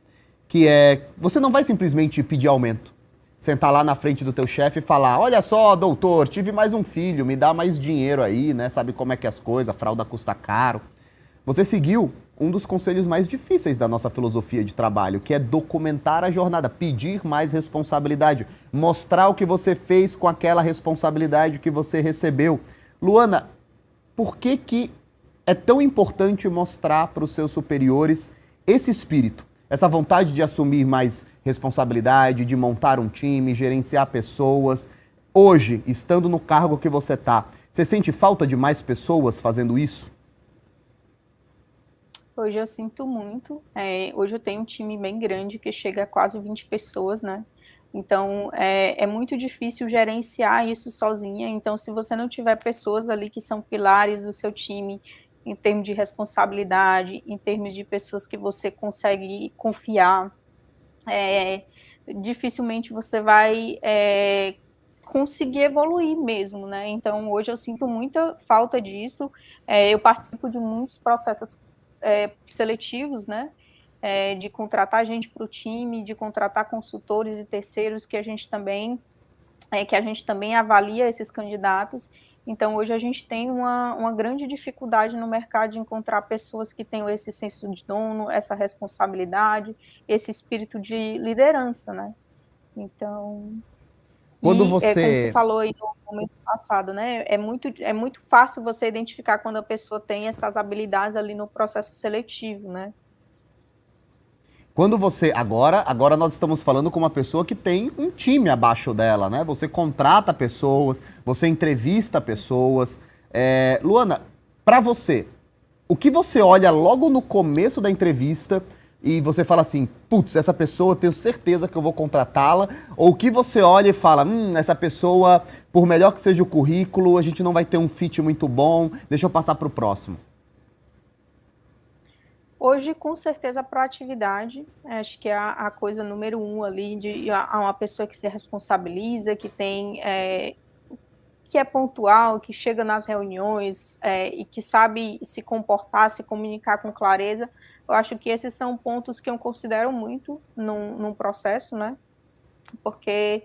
que é, você não vai simplesmente pedir aumento, sentar lá na frente do teu chefe e falar, olha só, doutor, tive mais um filho, me dá mais dinheiro aí, né? Sabe como é que é as coisas, a fralda custa caro. Você seguiu um dos conselhos mais difíceis da nossa filosofia de trabalho, que é documentar a jornada, pedir mais responsabilidade, mostrar o que você fez com aquela responsabilidade que você recebeu. Luana, por que é tão importante mostrar para os seus superiores esse espírito, essa vontade de assumir mais responsabilidade, de montar um time, gerenciar pessoas? Hoje, estando no cargo que você está, você sente falta de mais pessoas fazendo isso? Hoje eu sinto muito. Hoje eu tenho um time bem grande que chega a quase 20 pessoas, né? Então é muito difícil gerenciar isso sozinha. Então, se você não tiver pessoas ali que são pilares do seu time, em termos de responsabilidade, em termos de pessoas que você consegue confiar, dificilmente você vai conseguir evoluir mesmo, né? Então, hoje eu sinto muita falta disso. Eu participo de muitos processos seletivos, né? De contratar gente para o time, de contratar consultores e terceiros que a gente também avalia esses candidatos. Então, hoje a gente tem uma grande dificuldade no mercado de encontrar pessoas que tenham esse senso de dono, essa responsabilidade, esse espírito de liderança, né? Então, Quando como você você... falou aí no momento passado, né? É muito fácil você identificar quando a pessoa tem essas habilidades ali no processo seletivo, né? Quando você... Agora nós estamos falando com uma pessoa que tem um time abaixo dela, né? Você contrata pessoas, você entrevista pessoas. Luana, para você, o que você olha logo no começo da entrevista e você fala assim, putz, essa pessoa eu tenho certeza que eu vou contratá-la? Ou o que você olha e fala, essa pessoa, por melhor que seja o currículo, a gente não vai ter um fit muito bom, deixa eu passar para o próximo? Hoje, com certeza, a proatividade, acho que é a coisa número 1 ali, de uma pessoa que se responsabiliza, que que é pontual, que chega nas reuniões e que sabe se comportar, se comunicar com clareza. Eu acho que esses são pontos que eu considero muito num processo, né? Porque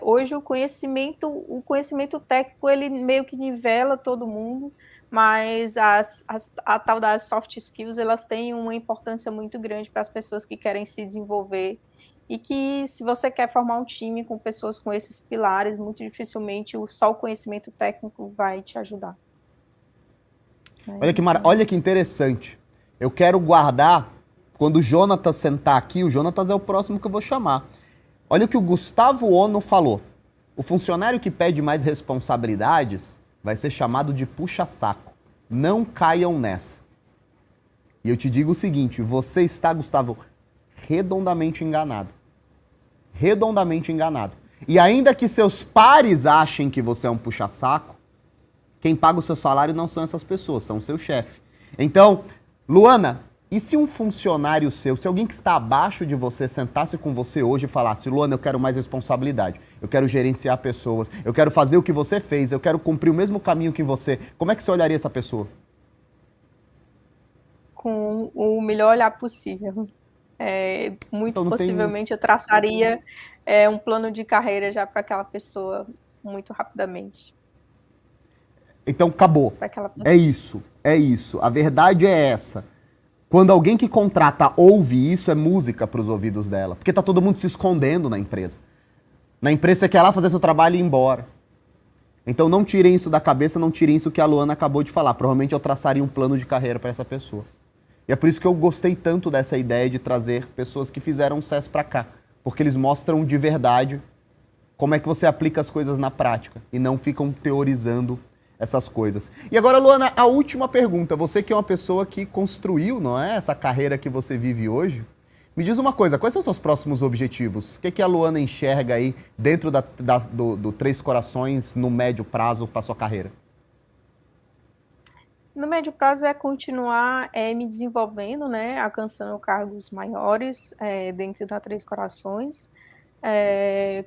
hoje o conhecimento técnico, ele meio que nivela todo mundo, mas a tal das soft skills, elas têm uma importância muito grande para as pessoas que querem se desenvolver, e que se você quer formar um time com pessoas com esses pilares, muito dificilmente só o conhecimento técnico vai te ajudar. Olha que interessante. Eu quero guardar, quando o Jonatas sentar aqui, o Jonatas é o próximo que eu vou chamar. Olha o que o Gustavo Ono falou. O funcionário que pede mais responsabilidades vai ser chamado de puxa-saco. Não caiam nessa. E eu te digo o seguinte, você está, Gustavo, redondamente enganado. Redondamente enganado. E ainda que seus pares achem que você é um puxa-saco, quem paga o seu salário não são essas pessoas, são o seu chefe. Então, Luana, e se um funcionário seu, se alguém que está abaixo de você sentasse com você hoje e falasse, Luana, eu quero mais responsabilidade, eu quero gerenciar pessoas, eu quero fazer o que você fez, eu quero cumprir o mesmo caminho que você, como é que você olharia essa pessoa? Com o melhor olhar possível. Muito Então, possivelmente eu traçaria um plano de carreira já para aquela pessoa muito rapidamente. Então, acabou. É isso, é isso. A verdade é essa. Quando alguém que contrata ouve isso, é música para os ouvidos dela. Porque tá todo mundo se escondendo na empresa. Na empresa você quer lá fazer seu trabalho e ir embora. Então não tirem isso da cabeça, não tirem isso que a Luana acabou de falar. Provavelmente eu traçaria um plano de carreira para essa pessoa. E é por isso que eu gostei tanto dessa ideia de trazer pessoas que fizeram sucesso para cá. Porque eles mostram de verdade como é que você aplica as coisas na prática e não ficam teorizando essas coisas. E agora, Luana, a última pergunta. Você que é uma pessoa que construiu, não é, essa carreira que você vive hoje, me diz uma coisa, quais são os seus próximos objetivos? O que a Luana enxerga aí dentro do Três Corações no médio prazo para sua carreira? No médio prazo é continuar me desenvolvendo, né, alcançando cargos maiores dentro da Três Corações,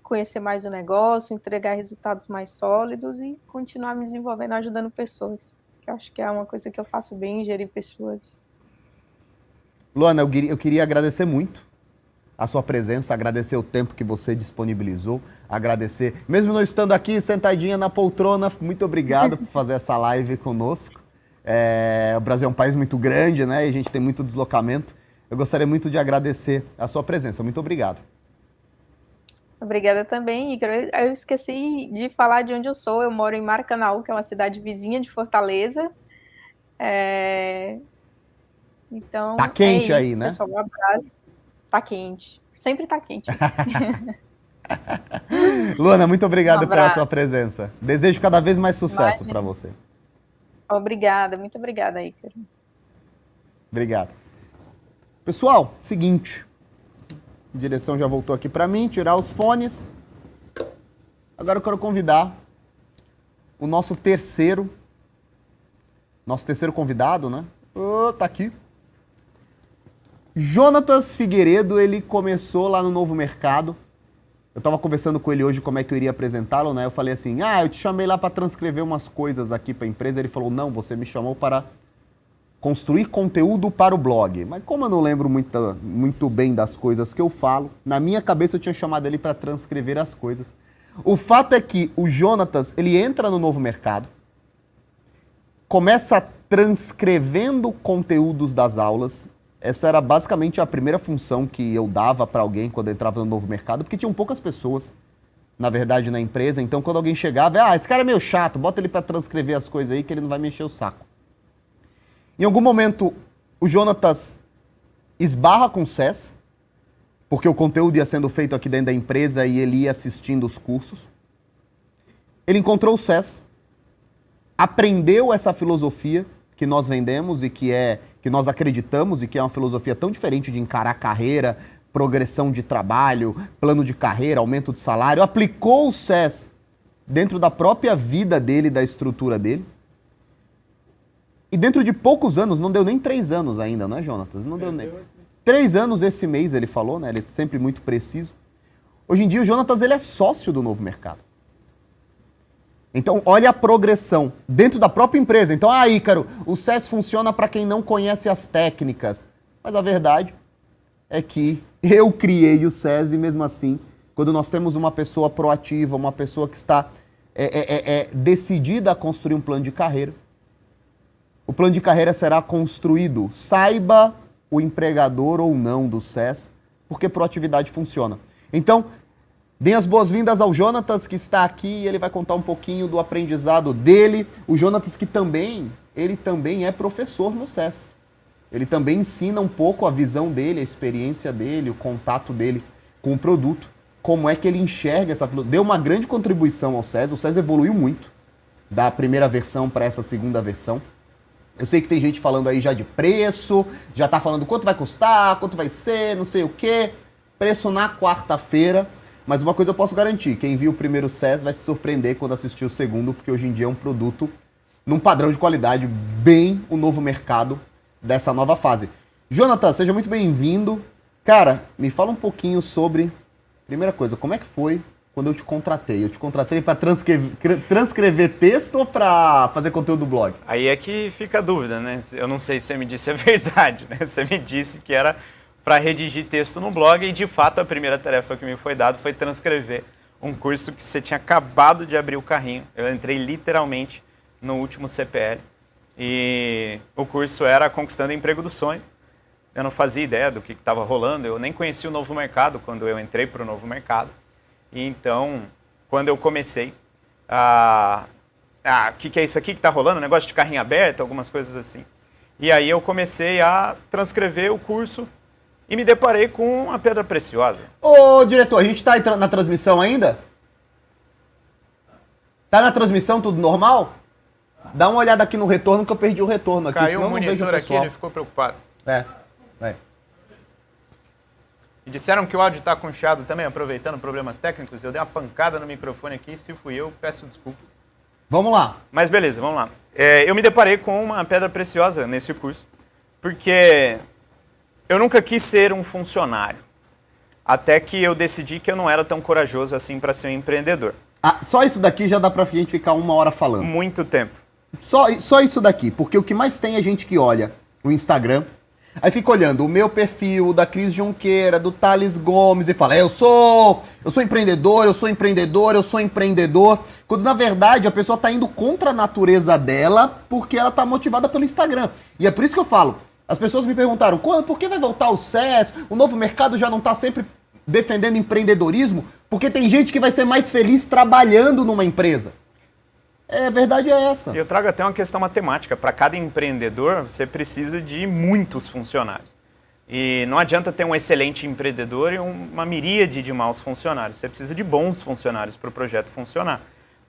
conhecer mais o negócio, entregar resultados mais sólidos e continuar me desenvolvendo, ajudando pessoas. Eu acho que é uma coisa que eu faço bem, gerir pessoas. Luana, eu queria agradecer muito a sua presença, agradecer o tempo que você disponibilizou, agradecer, mesmo não estando aqui sentadinha na poltrona, muito obrigado por fazer essa live conosco. O Brasil é um país muito grande, né? E a gente tem muito deslocamento. Eu gostaria muito de agradecer a sua presença. Muito obrigado. Obrigada também, Ícaro. Eu esqueci de falar de onde eu sou. Eu moro em Maracanaú, que é uma cidade vizinha de Fortaleza. Então, tá quente isso, aí, né? Pessoal, um abraço. Tá quente. Sempre tá quente. Luana, muito obrigado pela sua presença. Desejo cada vez mais sucesso para você. Obrigada, muito obrigada, Ícaro. Obrigado. Pessoal, seguinte. A direção já voltou aqui para mim, tirar os fones. Agora eu quero convidar o nosso terceiro convidado, né? Tá aqui. Jonatas Figueiredo, ele começou lá no Novo Mercado. Eu estava conversando com ele hoje como é que eu iria apresentá-lo, né? Eu falei assim, eu te chamei lá para transcrever umas coisas aqui para a empresa. Ele falou, não, você me chamou para construir conteúdo para o blog. Mas como eu não lembro muito bem das coisas que eu falo, na minha cabeça eu tinha chamado ele para transcrever as coisas. O fato é que o Jonatas, ele entra no Novo Mercado, começa transcrevendo conteúdos das aulas. Essa era basicamente a primeira função que eu dava para alguém quando eu entrava no Novo Mercado, porque tinham poucas pessoas, na verdade, na empresa. Então, quando alguém chegava, esse cara é meio chato, bota ele para transcrever as coisas aí que ele não vai me encher o saco. Em algum momento, o Jonatas esbarra com o SES, porque o conteúdo ia sendo feito aqui dentro da empresa e ele ia assistindo os cursos. Ele encontrou o SES, aprendeu essa filosofia que nós vendemos e que nós acreditamos e que é uma filosofia tão diferente de encarar carreira, progressão de trabalho, plano de carreira, aumento de salário, aplicou o SES dentro da própria vida dele, da estrutura dele. E dentro de poucos anos, não deu nem 3 anos ainda, não é, Jonatas? Não deu nem 3 anos esse mês, ele falou, né? Ele é sempre muito preciso. Hoje em dia, o Jonatas, ele é sócio do Novo Mercado. Então, olha a progressão dentro da própria empresa. Então, Ícaro, o SES funciona para quem não conhece as técnicas. Mas a verdade é que eu criei o SES e mesmo assim, quando nós temos uma pessoa proativa, uma pessoa que está decidida a construir um plano de carreira, o plano de carreira será construído, saiba o empregador ou não do SES, porque proatividade funciona. Então, deem as boas-vindas ao Jonatas, que está aqui, e ele vai contar um pouquinho do aprendizado dele. O Jonatas, que ele também é professor no SES. Ele também ensina um pouco a visão dele, a experiência dele, o contato dele com o produto, como é que ele enxerga essa filosofia. Deu uma grande contribuição ao SES, o SES evoluiu muito da primeira versão para essa segunda versão. Eu sei que tem gente falando aí já de preço, já tá falando quanto vai custar, quanto vai ser, não sei o quê. Preço na quarta-feira. Mas uma coisa eu posso garantir, quem viu o primeiro SES vai se surpreender quando assistir o segundo, porque hoje em dia é um produto num padrão de qualidade bem o Novo Mercado dessa nova fase. Jonatas, seja muito bem-vindo. Cara, me fala um pouquinho sobre, primeira coisa, como é que foi quando eu te contratei? Eu te contratei para transcrever texto ou para fazer conteúdo do blog? Aí é que fica a dúvida, né? Eu não sei se você me disse a verdade, né? Você me disse que era para redigir texto no blog e, de fato, a primeira tarefa que me foi dada foi transcrever um curso que você tinha acabado de abrir o carrinho. Eu entrei literalmente no último CPL e o curso era Conquistando o Emprego dos Sonhos. eu não fazia ideia do que estava rolando, eu nem conhecia o novo mercado quando eu entrei para o novo mercado. E então, quando eu comecei o que é isso aqui que está rolando? Negócio de carrinho aberto, algumas coisas assim. E aí eu comecei a transcrever o curso e me deparei com uma pedra preciosa. Ô, diretor, a gente tá na transmissão ainda? Tá na transmissão tudo normal? Dá uma olhada aqui no retorno, que eu perdi o retorno aqui, Caiu senão o eu não vejo o monitor aqui, pessoal. ele ficou preocupado. É. E disseram que o áudio está com chiado também, aproveitando problemas técnicos. Eu dei uma pancada no microfone aqui, se fui eu, peço desculpas. Vamos lá. Mas beleza, vamos lá. Eu me deparei com uma pedra preciosa nesse curso, porque eu nunca quis ser um funcionário, até que eu decidi que eu não era tão corajoso assim para ser um empreendedor. Ah, só isso daqui já dá pra gente ficar 1 hora falando. Muito tempo. Só isso daqui, porque o que mais tem é gente que olha o Instagram, aí fica olhando o meu perfil, o da Cris Junqueira, do Thales Gomes e fala, eu sou empreendedor, eu sou empreendedor, eu sou empreendedor. Quando na verdade a pessoa tá indo contra a natureza dela porque ela tá motivada pelo Instagram. E é por isso que eu falo, as pessoas me perguntaram, por que vai voltar o SES? O novo mercado já não tá sempre defendendo empreendedorismo? Porque tem gente que vai ser mais feliz trabalhando numa empresa. A verdade é essa. Eu trago até uma questão matemática. Para cada empreendedor, você precisa de muitos funcionários. E não adianta ter um excelente empreendedor e uma miríade de maus funcionários. Você precisa de bons funcionários para o projeto funcionar.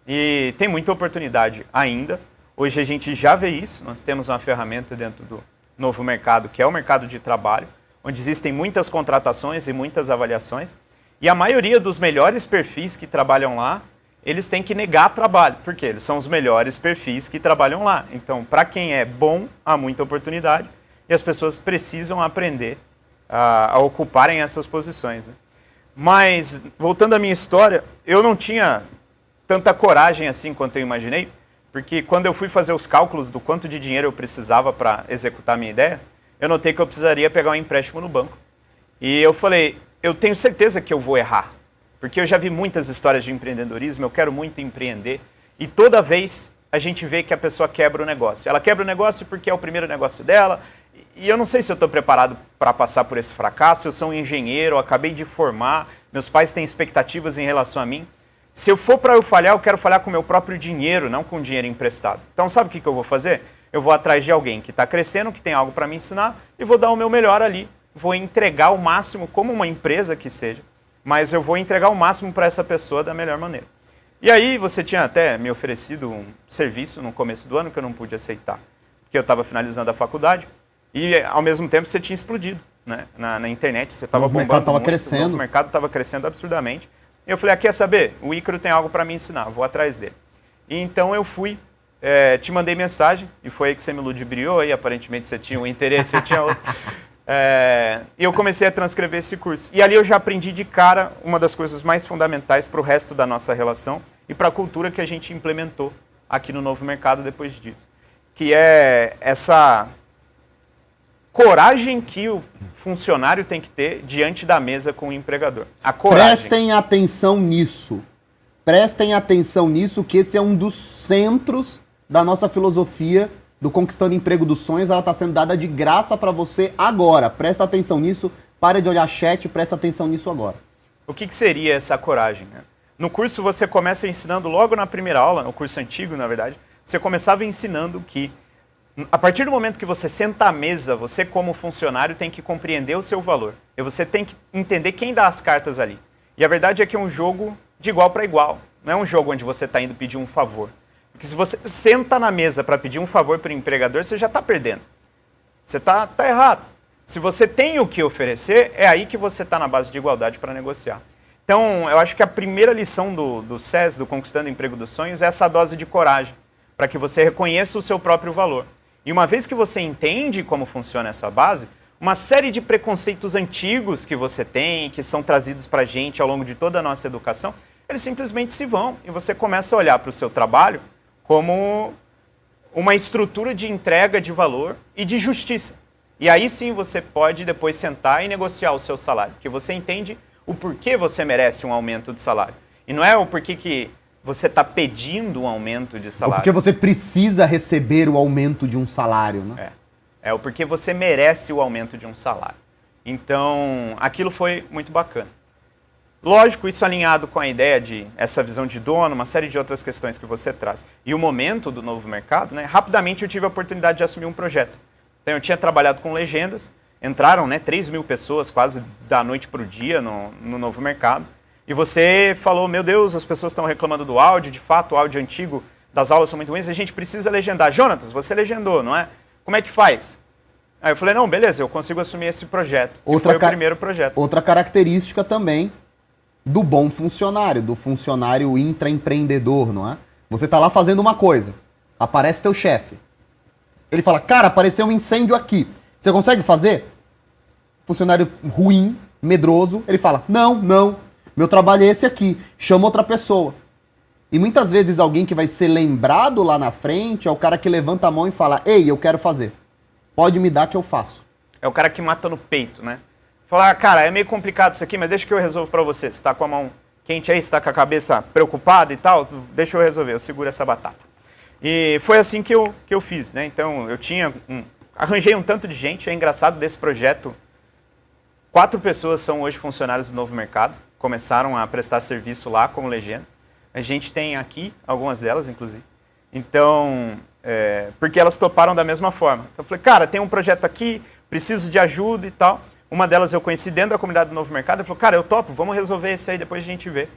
E tem muita oportunidade ainda. Hoje a gente já vê isso. Nós temos uma ferramenta dentro do novo mercado, que é o mercado de trabalho, onde existem muitas contratações e muitas avaliações. E a maioria dos melhores perfis que trabalham lá, eles têm que negar trabalho, porque eles são os melhores perfis que trabalham lá. Então, para quem é bom, há muita oportunidade e as pessoas precisam aprender a ocuparem essas posições, né? Mas, voltando à minha história, eu não tinha tanta coragem assim quanto eu imaginei, porque quando eu fui fazer os cálculos do quanto de dinheiro eu precisava para executar a minha ideia, eu notei que eu precisaria pegar um empréstimo no banco. E eu falei, eu tenho certeza que eu vou errar. Porque eu já vi muitas histórias de empreendedorismo, eu quero muito empreender. E toda vez a gente vê que a pessoa quebra o negócio. Ela quebra o negócio porque é o primeiro negócio dela. E eu não sei se eu estou preparado para passar por esse fracasso. Eu sou um engenheiro, eu acabei de formar. Meus pais têm expectativas em relação a mim. Se eu for para eu falhar, eu quero falhar com o meu próprio dinheiro, não com dinheiro emprestado. Então sabe o que eu vou fazer? Eu vou atrás de alguém que está crescendo, que tem algo para me ensinar. E vou dar o meu melhor ali. Vou entregar o máximo, como uma empresa que seja. Mas eu vou entregar o máximo para essa pessoa da melhor maneira. E aí você tinha até me oferecido um serviço no começo do ano que eu não pude aceitar, porque eu estava finalizando a faculdade e ao mesmo tempo você tinha explodido, né? Na internet, você estava bombando mercado tava muito, crescendo. o mercado estava crescendo absurdamente. E eu falei, quer saber? O Ícaro tem algo para me ensinar, vou atrás dele. E então eu fui, te mandei mensagem e foi aí que você me ludibriou e aparentemente você tinha um interesse, eu tinha outro. E eu comecei a transcrever esse curso. E ali eu já aprendi de cara uma das coisas mais fundamentais para o resto da nossa relação e para a cultura que a gente implementou aqui no novo mercado depois disso. Que é essa coragem que o funcionário tem que ter diante da mesa com o empregador. A coragem. Prestem atenção nisso. Prestem atenção nisso, que esse é um dos centros da nossa filosofia do Conquistando Emprego dos Sonhos. Ela está sendo dada de graça para você agora. Presta atenção nisso, para de olhar chat, presta atenção nisso agora. O que seria essa coragem, né? No curso você começa ensinando logo na primeira aula, no curso antigo, na verdade, você começava ensinando que a partir do momento que você senta à mesa, você como funcionário tem que compreender o seu valor. E você tem que entender quem dá as cartas ali. E a verdade é que é um jogo de igual para igual. Não é um jogo onde você está indo pedir um favor. Porque se você senta na mesa para pedir um favor para o empregador, você já está perdendo. Você está errado. Se você tem o que oferecer, é aí que você está na base de igualdade para negociar. Então, eu acho que a primeira lição do SES, do Conquistando Emprego dos Sonhos, é essa dose de coragem, para que você reconheça o seu próprio valor. E uma vez que você entende como funciona essa base, uma série de preconceitos antigos que você tem, que são trazidos para a gente ao longo de toda a nossa educação, eles simplesmente se vão. E você começa a olhar para o seu trabalho como uma estrutura de entrega de valor e de justiça. E aí sim você pode depois sentar e negociar o seu salário, porque você entende o porquê você merece um aumento de salário. E não é o porquê que você está pedindo um aumento de Ou salário. porque você precisa receber o aumento de um salário, né? é o porquê você merece o aumento de um salário. Então, aquilo foi muito bacana. Lógico, isso alinhado com a ideia de essa visão de dono, uma série de outras questões que você traz. E o momento do novo mercado, né, rapidamente eu tive a oportunidade de assumir um projeto. Então, eu tinha trabalhado com legendas, entraram 3 mil pessoas quase da noite para o dia no novo mercado. E você falou, meu Deus, as pessoas estão reclamando do áudio, de fato o áudio antigo das aulas são muito ruins, a gente precisa legendar. Jonatas, você legendou, não é? Como é que faz? Aí eu falei, não, beleza, eu consigo assumir esse projeto. Foi o primeiro projeto. Outra característica também do bom funcionário, do funcionário intraempreendedor, não é? Você tá lá fazendo uma coisa, aparece teu chefe. Ele fala, cara, apareceu um incêndio aqui. Você consegue fazer? Funcionário ruim, medroso, ele fala, não, meu trabalho é esse aqui, chama outra pessoa. E muitas vezes alguém que vai ser lembrado lá na frente é o cara que levanta a mão e fala, ei, eu quero fazer. Pode me dar que eu faço. É o cara que mata no peito, né? Falar, cara, é meio complicado isso aqui, mas deixa que eu resolvo pra você. Você tá com a mão quente aí, você tá com a cabeça preocupada e tal, deixa eu resolver, eu seguro essa batata. E foi assim que eu fiz, né? Então, arranjei um tanto de gente, é engraçado desse projeto. 4 pessoas são hoje funcionários do Novo Mercado, começaram a prestar serviço lá como legenda. A gente tem aqui, algumas delas, inclusive. Então, porque elas toparam da mesma forma. Então, eu falei, cara, tem um projeto aqui, preciso de ajuda e tal. Uma delas eu conheci dentro da comunidade do Novo Mercado. Ele falou, cara, eu topo, vamos resolver esse aí, depois a gente vê.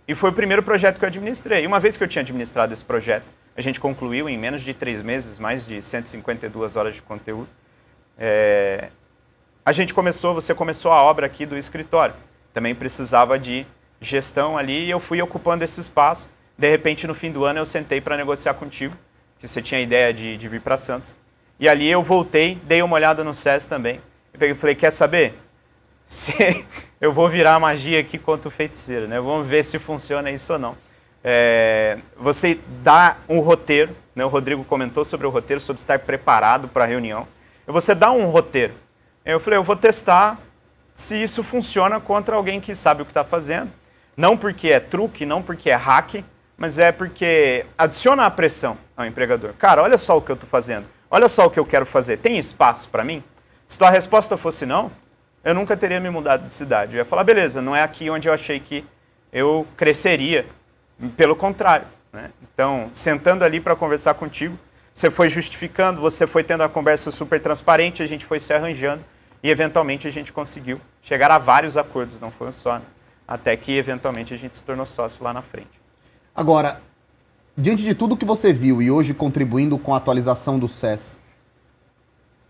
E foi o primeiro projeto que eu administrei. E uma vez que eu tinha administrado esse projeto, a gente concluiu em menos de 3 meses, mais de 152 horas de conteúdo. Você começou a obra aqui do escritório. Também precisava de gestão ali e eu fui ocupando esse espaço. De repente, no fim do ano, eu sentei para negociar contigo, que você tinha a ideia de vir para Santos. E ali eu voltei, dei uma olhada no SES também. E falei, quer saber? Eu vou virar a magia aqui contra o feiticeiro, né? Vamos ver se funciona isso ou não. Você dá um roteiro, né? O Rodrigo comentou sobre o roteiro, sobre estar preparado para a reunião. E você dá um roteiro. Eu falei, eu vou testar se isso funciona contra alguém que sabe o que está fazendo. Não porque é truque, não porque é hack, mas é porque adiciona a pressão ao empregador. Cara, olha só o que eu estou fazendo. Olha só o que eu quero fazer. Tem espaço para mim? Se tua resposta fosse não, eu nunca teria me mudado de cidade. Eu ia falar, beleza, não é aqui onde eu achei que eu cresceria. Pelo contrário, né? Então, sentando ali para conversar contigo, você foi justificando, você foi tendo uma conversa super transparente, a gente foi se arranjando e, eventualmente, a gente conseguiu chegar a vários acordos, não foi um só, né? Até que, eventualmente, a gente se tornou sócio lá na frente. Agora, diante de tudo que você viu e hoje contribuindo com a atualização do SES,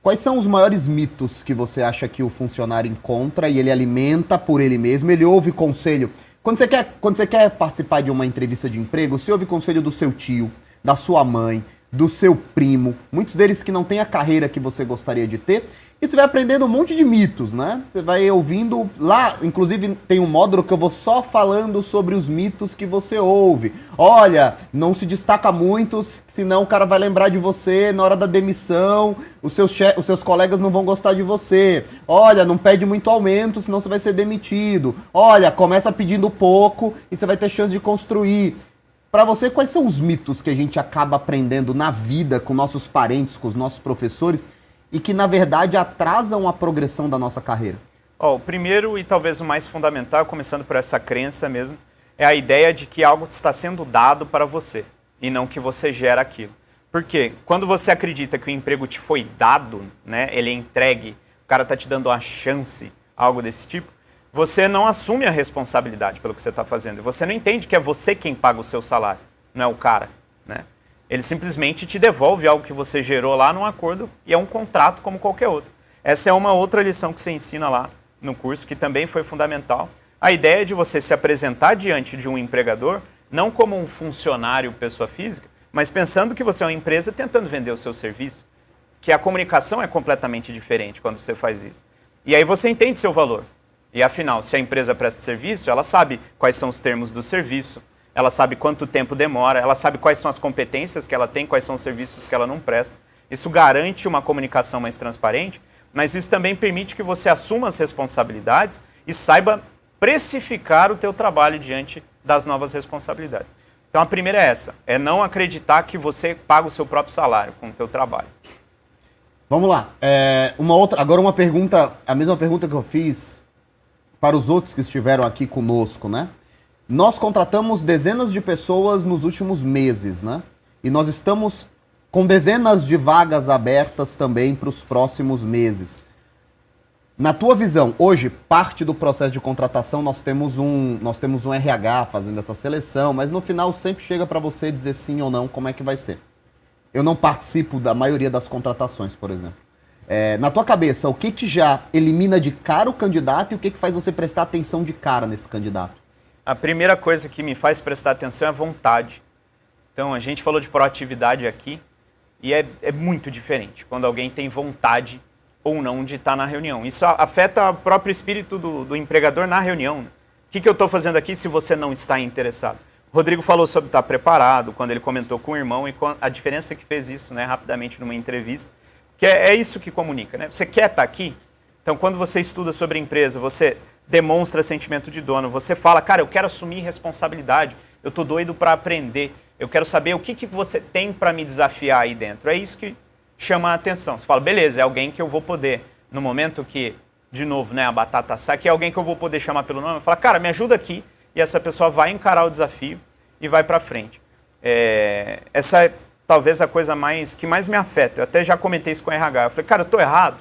quais são os maiores mitos que você acha que o funcionário encontra e ele alimenta por ele mesmo? Ele ouve conselho. Quando você quer participar de uma entrevista de emprego, você ouve conselho do seu tio, da sua mãe, do seu primo, muitos deles que não têm a carreira que você gostaria de ter, e você vai aprendendo um monte de mitos, né? Você vai ouvindo lá, inclusive tem um módulo que eu vou só falando sobre os mitos que você ouve. Olha, não se destaca muito, senão o cara vai lembrar de você na hora da demissão, os seus colegas não vão gostar de você. Olha, não pede muito aumento, senão você vai ser demitido. Olha, começa pedindo pouco e você vai ter chance de construir. Para você, quais são os mitos que a gente acaba aprendendo na vida com nossos parentes, com os nossos professores e que, na verdade, atrasam a progressão da nossa carreira? O primeiro e talvez o mais fundamental, começando por essa crença mesmo, é a ideia de que algo está sendo dado para você e não que você gera aquilo. Por quê? Quando você acredita que o emprego te foi dado, né, ele é entregue, o cara está te dando uma chance, algo desse tipo, você não assume a responsabilidade pelo que você está fazendo. Você não entende que é você quem paga o seu salário, não é o cara, né? Ele simplesmente te devolve algo que você gerou lá num acordo e é um contrato como qualquer outro. Essa é uma outra lição que você ensina lá no curso, que também foi fundamental. A ideia de você se apresentar diante de um empregador, não como um funcionário pessoa física, mas pensando que você é uma empresa tentando vender o seu serviço, que a comunicação é completamente diferente quando você faz isso. E aí você entende seu valor. E afinal, se a empresa presta serviço, ela sabe quais são os termos do serviço, ela sabe quanto tempo demora, ela sabe quais são as competências que ela tem, quais são os serviços que ela não presta. Isso garante uma comunicação mais transparente, mas isso também permite que você assuma as responsabilidades e saiba precificar o teu trabalho diante das novas responsabilidades. Então a primeira é essa, é não acreditar que você paga o seu próprio salário com o teu trabalho. Vamos lá. Agora uma pergunta, a mesma pergunta que eu fiz para os outros que estiveram aqui conosco, né? Nós contratamos dezenas de pessoas nos últimos meses, né? E nós estamos com dezenas de vagas abertas também para os próximos meses. Na tua visão, hoje, parte do processo de contratação, nós temos um RH fazendo essa seleção, mas no final sempre chega para você dizer sim ou não como é que vai ser. Eu não participo da maioria das contratações, por exemplo. Na tua cabeça, o que já elimina de cara o candidato e o que faz você prestar atenção de cara nesse candidato? A primeira coisa que me faz prestar atenção é a vontade. Então, a gente falou de proatividade aqui e é muito diferente quando alguém tem vontade ou não de estar na reunião. Isso afeta o próprio espírito do empregador na reunião. Né? O que eu estou fazendo aqui se você não está interessado? O Rodrigo falou sobre estar preparado, quando ele comentou com o irmão, e a diferença que fez isso, né, rapidamente numa entrevista, que é isso que comunica. Né? Você quer estar aqui? Então, quando você estuda sobre a empresa, você demonstra sentimento de dono, você fala, cara, eu quero assumir responsabilidade, eu estou doido para aprender, eu quero saber o que você tem para me desafiar aí dentro. É isso que chama a atenção. Você fala, beleza, é alguém que eu vou poder, no momento que, de novo, né, a batata assar, que é alguém que eu vou poder chamar pelo nome, falar, cara, me ajuda aqui, e essa pessoa vai encarar o desafio e vai para frente. Essa é talvez a coisa que mais me afeta. Eu até já comentei isso com o RH. Eu falei, cara, eu estou errado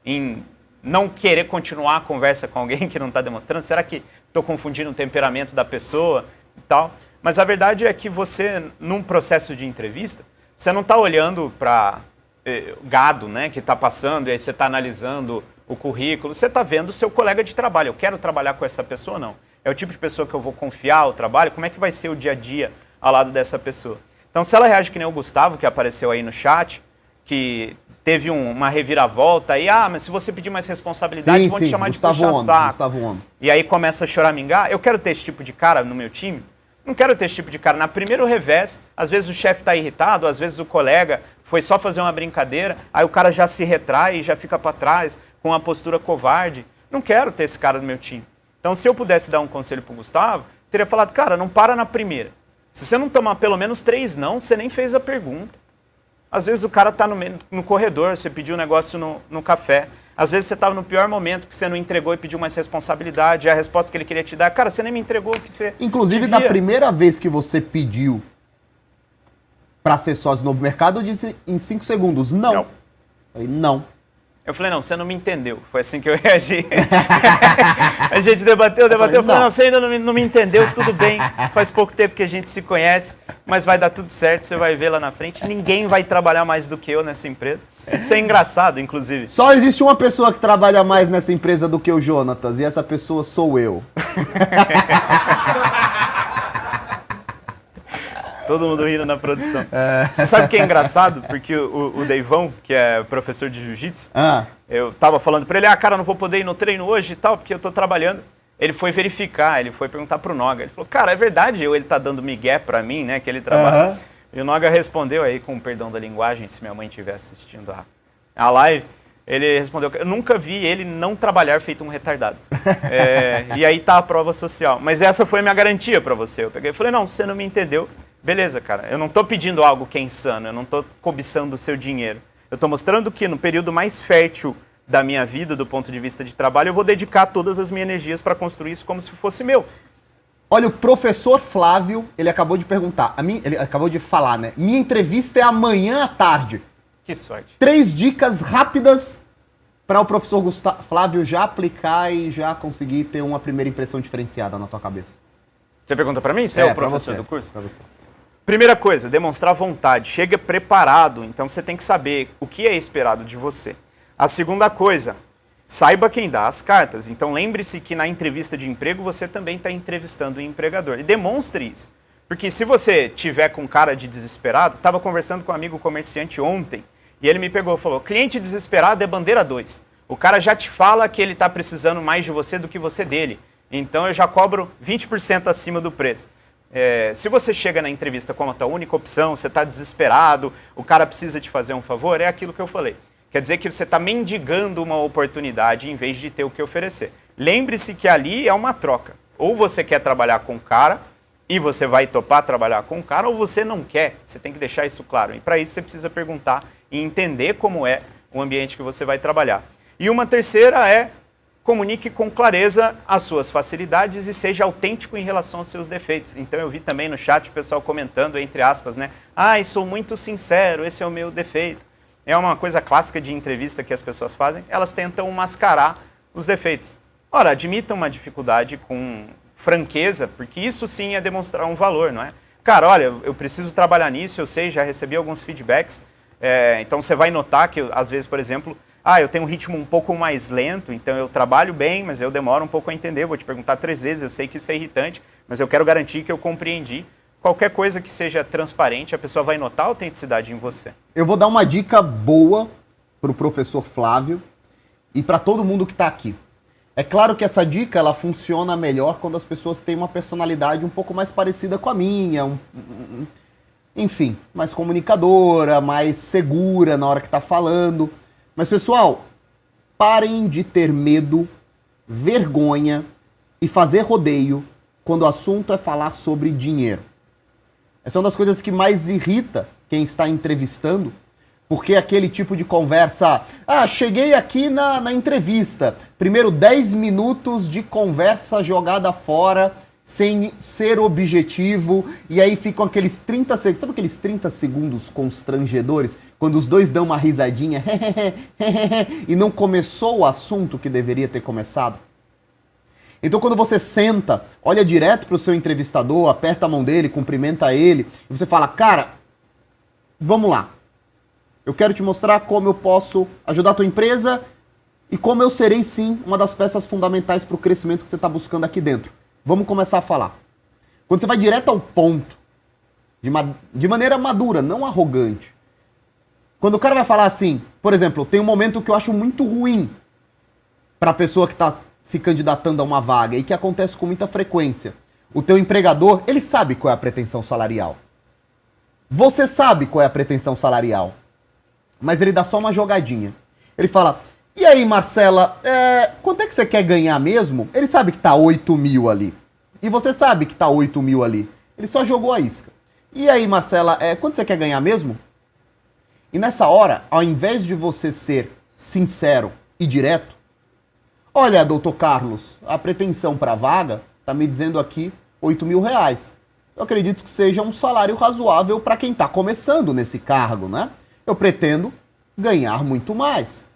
em não querer continuar a conversa com alguém que não está demonstrando? Será que estou confundindo o temperamento da pessoa e tal? Mas a verdade é que você, num processo de entrevista, você não está olhando para gado, né, que está passando, e aí você está analisando o currículo, você está vendo o seu colega de trabalho. Eu quero trabalhar com essa pessoa ou não? É o tipo de pessoa que eu vou confiar o trabalho? Como é que vai ser o dia a dia ao lado dessa pessoa? Então, se ela reage que nem o Gustavo, que apareceu aí no chat, que teve uma reviravolta, aí, mas se você pedir mais responsabilidade, vão te chamar Gustavo de puxa-saco. Homem. E aí começa a choramingar. Eu quero ter esse tipo de cara no meu time? Não quero ter esse tipo de cara. Na primeiro revés, às vezes o chefe está irritado, às vezes o colega foi só fazer uma brincadeira, aí o cara já se retrai e já fica para trás com uma postura covarde. Não quero ter esse cara no meu time. Então, se eu pudesse dar um conselho pro Gustavo, teria falado, cara, não para na primeira. Se você não tomar pelo menos 3 não, você nem fez a pergunta. Às vezes o cara está no corredor, você pediu um negócio no café. Às vezes você estava no pior momento que você não entregou e pediu mais responsabilidade. A resposta que ele queria te dar, cara, você nem me entregou o que você Inclusive, devia. da primeira vez que você pediu para ser sócio do Novo Mercado, eu disse em 5 segundos, não. Não. Falei, não. Eu falei, não, você não me entendeu. Foi assim que eu reagi. A gente debateu, eu falei, não, você ainda não me entendeu, tudo bem. Faz pouco tempo que a gente se conhece, mas vai dar tudo certo, você vai ver lá na frente. Ninguém vai trabalhar mais do que eu nessa empresa. Isso é engraçado, inclusive. Só existe uma pessoa que trabalha mais nessa empresa do que o Jonatas, e essa pessoa sou eu. Todo mundo rindo na produção. Você sabe o que é engraçado? Porque o Deivão, que é professor de jiu-jitsu, eu tava falando pra ele, cara, não vou poder ir no treino hoje e tal, porque eu tô trabalhando. Ele foi verificar, ele foi perguntar pro Noga. Ele falou, cara, é verdade, ele tá dando migué pra mim, né, que ele trabalha. E o Noga respondeu aí, com perdão da linguagem, se minha mãe estiver assistindo a live, ele respondeu, eu nunca vi ele não trabalhar feito um retardado. E aí tá a prova social. Mas essa foi a minha garantia pra você. Eu peguei e falei, não, você não me entendeu. Beleza, cara, eu não estou pedindo algo que é insano, eu não estou cobiçando o seu dinheiro. Eu estou mostrando que no período mais fértil da minha vida, do ponto de vista de trabalho, eu vou dedicar todas as minhas energias para construir isso como se fosse meu. Olha, o professor Flávio, ele acabou de perguntar, ele acabou de falar, né? Minha entrevista é amanhã à tarde. Que sorte. 3 dicas rápidas para o professor Flávio já aplicar e já conseguir ter uma primeira impressão diferenciada na tua cabeça. Você pergunta para mim? Você é o professor você, do curso? Para você. Primeira coisa, demonstrar vontade. Chega preparado, então você tem que saber o que é esperado de você. A segunda coisa, saiba quem dá as cartas. Então lembre-se que na entrevista de emprego você também está entrevistando o empregador. E demonstre isso. Porque se você tiver com cara de desesperado, estava conversando com um amigo comerciante ontem, e ele me pegou e falou, cliente desesperado é bandeira 2. O cara já te fala que ele está precisando mais de você do que você dele. Então eu já cobro 20% acima do preço. Se você chega na entrevista como a tua única opção, você está desesperado, o cara precisa te fazer um favor, é aquilo que eu falei. Quer dizer que você está mendigando uma oportunidade em vez de ter o que oferecer. Lembre-se que ali é uma troca. Ou você quer trabalhar com o cara e você vai topar trabalhar com o cara, ou você não quer. Você tem que deixar isso claro. E para isso você precisa perguntar e entender como é o ambiente que você vai trabalhar. E uma terceira é comunique com clareza as suas facilidades e seja autêntico em relação aos seus defeitos. Então eu vi também no chat o pessoal comentando, entre aspas, né? Sou muito sincero, esse é o meu defeito. É uma coisa clássica de entrevista que as pessoas fazem, elas tentam mascarar os defeitos. Ora, admitam uma dificuldade com franqueza, porque isso sim é demonstrar um valor, não é? Cara, olha, eu preciso trabalhar nisso, eu sei, já recebi alguns feedbacks, então você vai notar que, às vezes, por exemplo, eu tenho um ritmo um pouco mais lento, então eu trabalho bem, mas eu demoro um pouco a entender, vou te perguntar 3 vezes, eu sei que isso é irritante, mas eu quero garantir que eu compreendi. Qualquer coisa que seja transparente, a pessoa vai notar a autenticidade em você. Eu vou dar uma dica boa para o professor Flávio e para todo mundo que está aqui. É claro que essa dica ela funciona melhor quando as pessoas têm uma personalidade um pouco mais parecida com a minha, enfim, mais comunicadora, mais segura na hora que está falando. Mas, pessoal, parem de ter medo, vergonha e fazer rodeio quando o assunto é falar sobre dinheiro. Essa é uma das coisas que mais irrita quem está entrevistando, porque é aquele tipo de conversa, cheguei aqui na entrevista, primeiro 10 minutos de conversa jogada fora, sem ser objetivo, e aí ficam aqueles 30 segundos, sabe aqueles 30 segundos constrangedores? Quando os dois dão uma risadinha, e não começou o assunto que deveria ter começado? Então quando você senta, olha direto para o seu entrevistador, aperta a mão dele, cumprimenta ele, e você fala, cara, vamos lá. Eu quero te mostrar como eu posso ajudar a tua empresa e como eu serei, sim, uma das peças fundamentais para o crescimento que você está buscando aqui dentro. Vamos começar a falar. Quando você vai direto ao ponto, de maneira madura, não arrogante. Quando o cara vai falar assim, por exemplo, tem um momento que eu acho muito ruim para a pessoa que está se candidatando a uma vaga e que acontece com muita frequência. O teu empregador, ele sabe qual é a pretensão salarial. Você sabe qual é a pretensão salarial. Mas ele dá só uma jogadinha. Ele fala, e aí, Marcela, quanto é que você quer ganhar mesmo? Ele sabe que tá 8 mil ali. E você sabe que tá 8 mil ali. Ele só jogou a isca. E aí, Marcela, quanto você quer ganhar mesmo? E nessa hora, ao invés de você ser sincero e direto, olha, doutor Carlos, a pretensão para a vaga tá me dizendo aqui 8 mil reais. Eu acredito que seja um salário razoável para quem tá começando nesse cargo, né? Eu pretendo ganhar muito mais,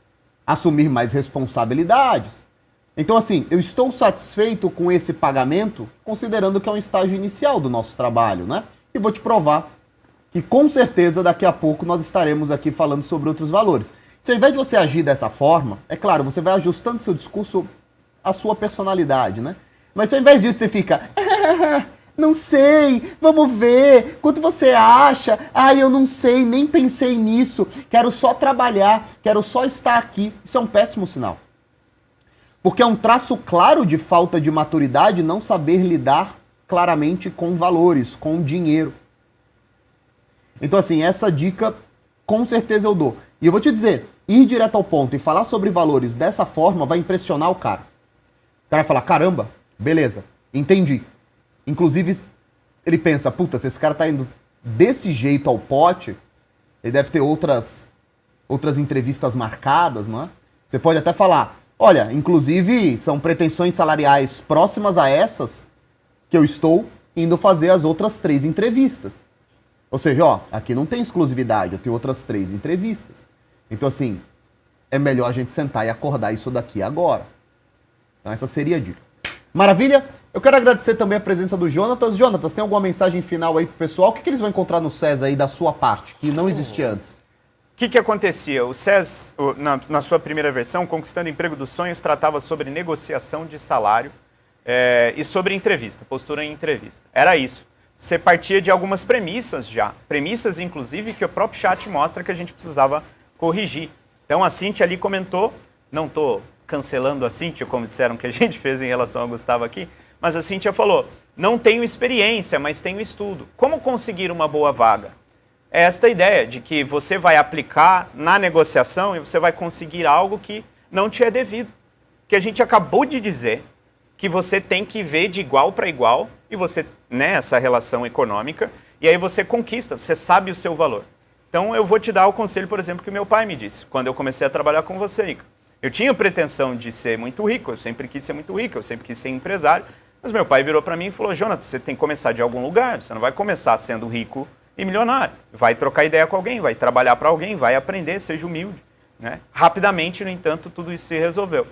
assumir mais responsabilidades. Então, assim, eu estou satisfeito com esse pagamento, considerando que é um estágio inicial do nosso trabalho, né? E vou te provar que, com certeza, daqui a pouco nós estaremos aqui falando sobre outros valores. Se ao invés de você agir dessa forma, é claro, você vai ajustando seu discurso à sua personalidade, né? Mas se ao invés disso você fica... Não sei, vamos ver, quanto você acha? Eu não sei, nem pensei nisso, quero só trabalhar, quero só estar aqui. Isso é um péssimo sinal. Porque é um traço claro de falta de maturidade não saber lidar claramente com valores, com dinheiro. Então, assim, essa dica com certeza eu dou. E eu vou te dizer, ir direto ao ponto e falar sobre valores dessa forma vai impressionar o cara. O cara vai falar, caramba, beleza, entendi. Inclusive, ele pensa, puta, se esse cara tá indo desse jeito ao pote, ele deve ter outras entrevistas marcadas, não é? Você pode até falar, olha, inclusive são pretensões salariais próximas a essas que eu estou indo fazer as outras 3 entrevistas. Ou seja, aqui não tem exclusividade, eu tenho outras 3 entrevistas. Então, assim, é melhor a gente sentar e acordar isso daqui agora. Então, essa seria a dica. Maravilha? Eu quero agradecer também a presença do Jonatas. Jonatas, tem alguma mensagem final aí pro pessoal? O que eles vão encontrar no SES aí da sua parte, que não existia antes? O que acontecia? O SES, na sua primeira versão, Conquistando o Emprego dos Sonhos, tratava sobre negociação de salário e sobre entrevista, postura em entrevista. Era isso. Você partia de algumas premissas já. Premissas, inclusive, que o próprio chat mostra que a gente precisava corrigir. Então, a Cíntia ali comentou, não estou cancelando a Cíntia, como disseram que a gente fez em relação ao Gustavo aqui, mas a Cíntia falou, não tenho experiência, mas tenho estudo. Como conseguir uma boa vaga? É esta ideia de que você vai aplicar na negociação e você vai conseguir algo que não te é devido. Que a gente acabou de dizer que você tem que ver de igual para igual e você, né, essa relação econômica, e aí você conquista, você sabe o seu valor. Então eu vou te dar o conselho, por exemplo, que o meu pai me disse, quando eu comecei a trabalhar com você, Ica. Eu tinha pretensão de ser muito rico, eu sempre quis ser muito rico, eu sempre quis ser empresário, mas meu pai virou para mim e falou, Jonathan, você tem que começar de algum lugar, você não vai começar sendo rico e milionário. Vai trocar ideia com alguém, vai trabalhar para alguém, vai aprender, seja humilde. Né? Rapidamente, no entanto, tudo isso se resolveu.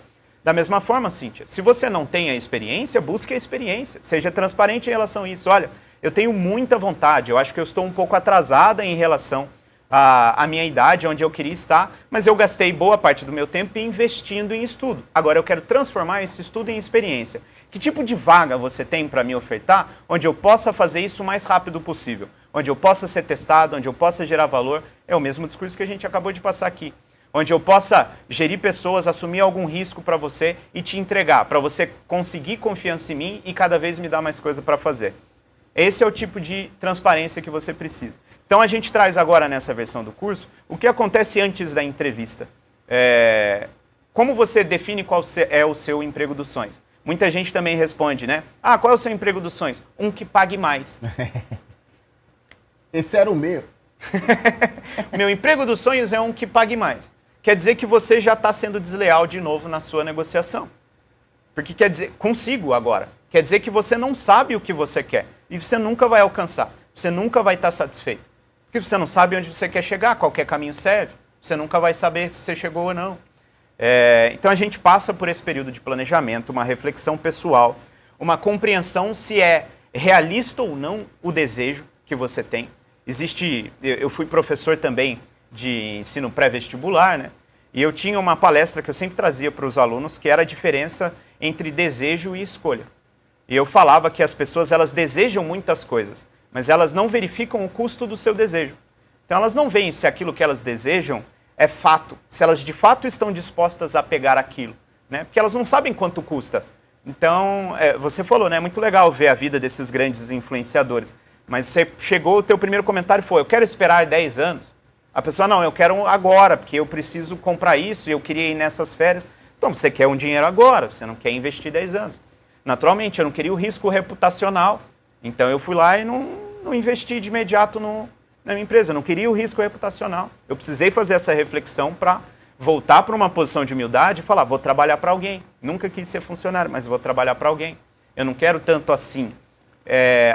Da mesma forma, Cíntia, se você não tem a experiência, busque a experiência. Seja transparente em relação a isso. Olha, eu tenho muita vontade, eu acho que eu estou um pouco atrasada em relação à minha idade, onde eu queria estar, mas eu gastei boa parte do meu tempo investindo em estudo. Agora eu quero transformar esse estudo em experiência. Que tipo de vaga você tem para me ofertar, onde eu possa fazer isso o mais rápido possível? Onde eu possa ser testado, onde eu possa gerar valor? É o mesmo discurso que a gente acabou de passar aqui. Onde eu possa gerir pessoas, assumir algum risco para você e te entregar, para você conseguir confiança em mim e cada vez me dar mais coisa para fazer. Esse é o tipo de transparência que você precisa. Então a gente traz agora nessa versão do curso o que acontece antes da entrevista. Como você define qual é o seu emprego dos sonhos? Muita gente também responde, né? Ah, qual é o seu emprego dos sonhos? Um que pague mais. Esse era o meu. Meu emprego dos sonhos é um que pague mais. Quer dizer que você já está sendo desleal de novo na sua negociação. Porque quer dizer, consigo agora, quer dizer que você não sabe o que você quer e você nunca vai alcançar, você nunca vai estar satisfeito. Porque você não sabe onde você quer chegar, qualquer caminho serve, você nunca vai saber se você chegou ou não. Então a gente passa por esse período de planejamento, uma reflexão pessoal, uma compreensão se é realista ou não o desejo que você tem. Eu fui professor também de ensino pré-vestibular, né? E eu tinha uma palestra que eu sempre trazia para os alunos, que era a diferença entre desejo e escolha. E eu falava que as pessoas, elas desejam muitas coisas, mas elas não verificam o custo do seu desejo. Então elas não veem se aquilo que elas desejam é fato, se elas de fato estão dispostas a pegar aquilo, né? Porque elas não sabem quanto custa. Então, você falou, né? É muito legal ver a vida desses grandes influenciadores, mas você chegou, o teu primeiro comentário foi, eu quero esperar 10 anos. A pessoa, não, eu quero agora, porque eu preciso comprar isso e eu queria ir nessas férias. Então, você quer um dinheiro agora, você não quer investir 10 anos. Naturalmente, eu não queria o risco reputacional, então eu fui lá e não investi de imediato na minha empresa, eu não queria o risco reputacional. Eu precisei fazer essa reflexão para voltar para uma posição de humildade e falar, vou trabalhar para alguém. Nunca quis ser funcionário, mas vou trabalhar para alguém. Eu não quero tanto assim.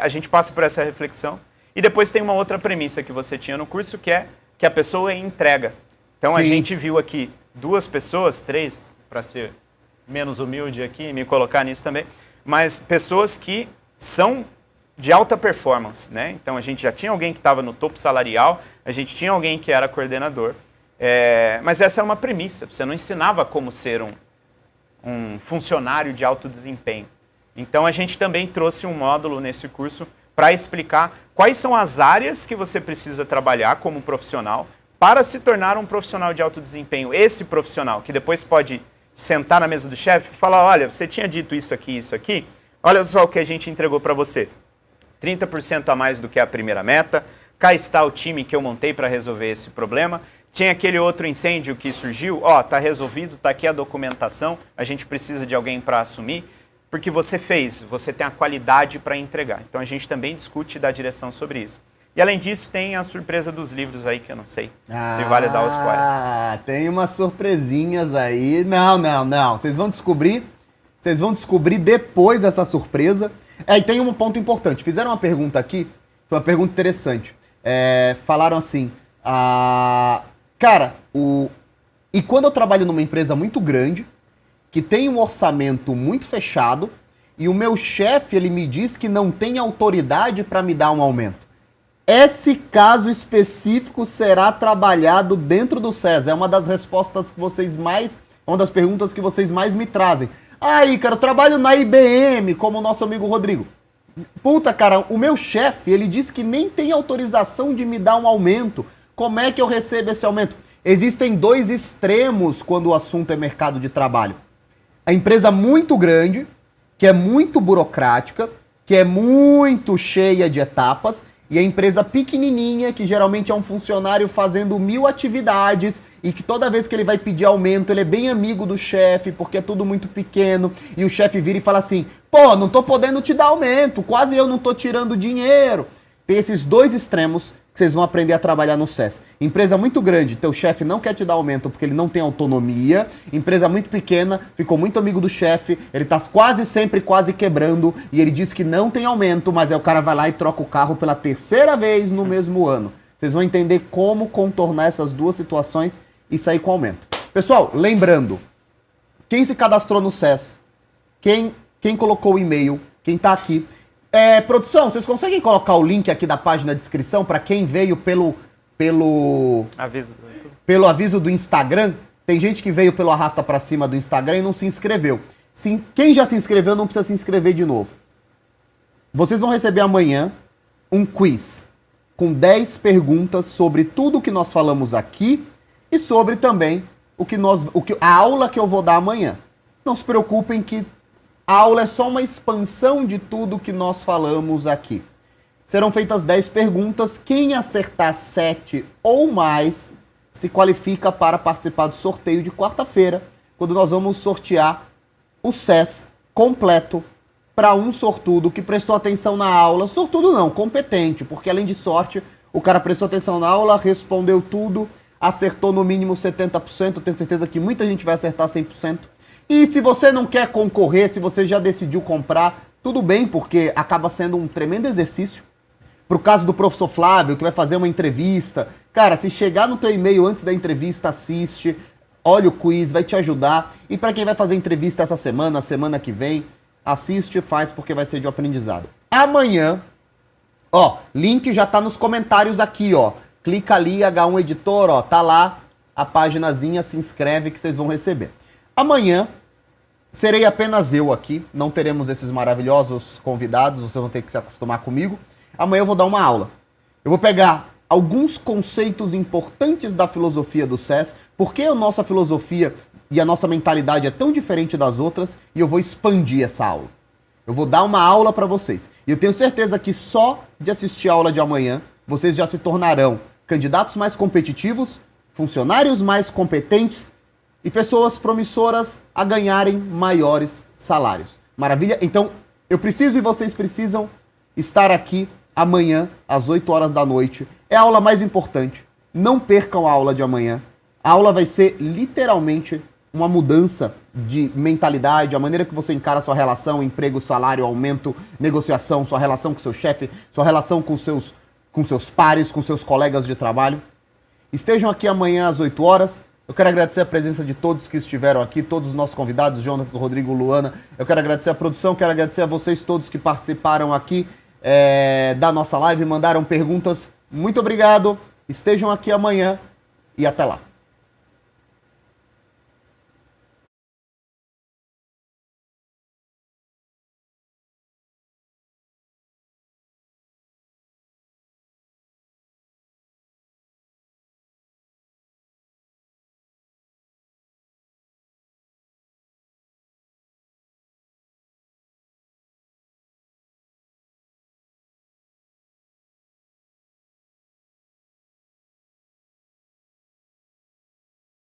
A gente passa por essa reflexão. E depois tem uma outra premissa que você tinha no curso, que é que a pessoa entrega. Então a gente viu aqui 2 pessoas, 3, para ser menos humilde aqui e me colocar nisso também, mas pessoas que são de alta performance, né? Então a gente já tinha alguém que estava no topo salarial, a gente tinha alguém que era coordenador, mas essa é uma premissa, você não ensinava como ser um funcionário de alto desempenho. Então a gente também trouxe um módulo nesse curso para explicar quais são as áreas que você precisa trabalhar como profissional para se tornar um profissional de alto desempenho. Esse profissional que depois pode sentar na mesa do chefe e falar, olha, você tinha dito isso aqui, olha só o que a gente entregou para você. 30% a mais do que a primeira meta, cá está o time que eu montei para resolver esse problema, tinha aquele outro incêndio que surgiu, está resolvido, está aqui a documentação, a gente precisa de alguém para assumir, porque você tem a qualidade para entregar. Então a gente também discute e dá direção sobre isso. E além disso, tem a surpresa dos livros aí, que eu não sei se vale dar o spoiler. Ah, tem umas surpresinhas aí. Não. Vocês vão descobrir depois essa surpresa. E tem um ponto importante. Fizeram uma pergunta aqui, foi uma pergunta interessante. Falaram assim, cara, e quando eu trabalho numa empresa muito grande, que tem um orçamento muito fechado, e o meu chefe, ele me diz que não tem autoridade para me dar um aumento. Esse caso específico será trabalhado dentro do SES. É uma das respostas que uma das perguntas que vocês mais me trazem. Ícaro, eu trabalho na IBM, como o nosso amigo Rodrigo. Puta, cara, o meu chefe, ele disse que nem tem autorização de me dar um aumento. Como é que eu recebo esse aumento? Existem 2 extremos quando o assunto é mercado de trabalho. A empresa muito grande, que é muito burocrática, que é muito cheia de etapas, e a empresa pequenininha, que geralmente é um funcionário fazendo 1000 atividades e que toda vez que ele vai pedir aumento, ele é bem amigo do chefe, porque é tudo muito pequeno, e o chefe vira e fala assim, pô, não tô podendo te dar aumento, quase eu não tô tirando dinheiro. Tem esses 2 extremos, que vocês vão aprender a trabalhar no SES. Empresa muito grande, teu chefe não quer te dar aumento porque ele não tem autonomia. Empresa muito pequena, ficou muito amigo do chefe, ele tá quase sempre quase quebrando e ele diz que não tem aumento, mas aí o cara vai lá e troca o carro pela terceira vez no mesmo ano. Vocês vão entender como contornar essas duas situações e sair com aumento. Pessoal, lembrando, quem se cadastrou no SES, quem colocou o e-mail, quem tá aqui... produção, vocês conseguem colocar o link aqui da página de inscrição para quem veio pelo aviso do Instagram? Tem gente que veio pelo arrasta para cima do Instagram e não se inscreveu. Quem já se inscreveu não precisa se inscrever de novo. Vocês vão receber amanhã um quiz com 10 perguntas sobre tudo que nós falamos aqui e sobre também a aula que eu vou dar amanhã. Não se preocupem que a aula é só uma expansão de tudo que nós falamos aqui. Serão feitas 10 perguntas. Quem acertar 7 ou mais se qualifica para participar do sorteio de quarta-feira, quando nós vamos sortear o SES completo para um sortudo que prestou atenção na aula. Sortudo não, competente, porque além de sorte, o cara prestou atenção na aula, respondeu tudo, acertou no mínimo 70%. Tenho certeza que muita gente vai acertar 100%. E se você não quer concorrer, se você já decidiu comprar, tudo bem, porque acaba sendo um tremendo exercício. Pro caso do professor Flávio, que vai fazer uma entrevista, cara, se chegar no teu e-mail antes da entrevista, assiste, olha o quiz, vai te ajudar. E para quem vai fazer entrevista essa semana, semana que vem, assiste e faz, porque vai ser de aprendizado. Amanhã, link já tá nos comentários aqui, clica ali, H1 Editor, tá lá a paginazinha, se inscreve que vocês vão receber. Amanhã serei apenas eu aqui, não teremos esses maravilhosos convidados, vocês vão ter que se acostumar comigo. Amanhã eu vou dar uma aula. Eu vou pegar alguns conceitos importantes da filosofia do SES, porque a nossa filosofia e a nossa mentalidade é tão diferente das outras, e eu vou expandir essa aula. Eu vou dar uma aula para vocês. E eu tenho certeza que só de assistir a aula de amanhã, vocês já se tornarão candidatos mais competitivos, funcionários mais competentes, e pessoas promissoras a ganharem maiores salários. Maravilha? Então, eu preciso e vocês precisam estar aqui amanhã, às 8 horas da noite. É a aula mais importante. Não percam a aula de amanhã. A aula vai ser literalmente uma mudança de mentalidade, a maneira que você encara a sua relação, emprego, salário, aumento, negociação, sua relação com seu chefe, sua relação com seus pares, com seus colegas de trabalho. Estejam aqui amanhã às 8 horas. Eu quero agradecer a presença de todos que estiveram aqui, todos os nossos convidados, Jonas, Rodrigo, Luana. Eu quero agradecer a produção, quero agradecer a vocês todos que participaram aqui da nossa live, mandaram perguntas. Muito obrigado, estejam aqui amanhã e até lá.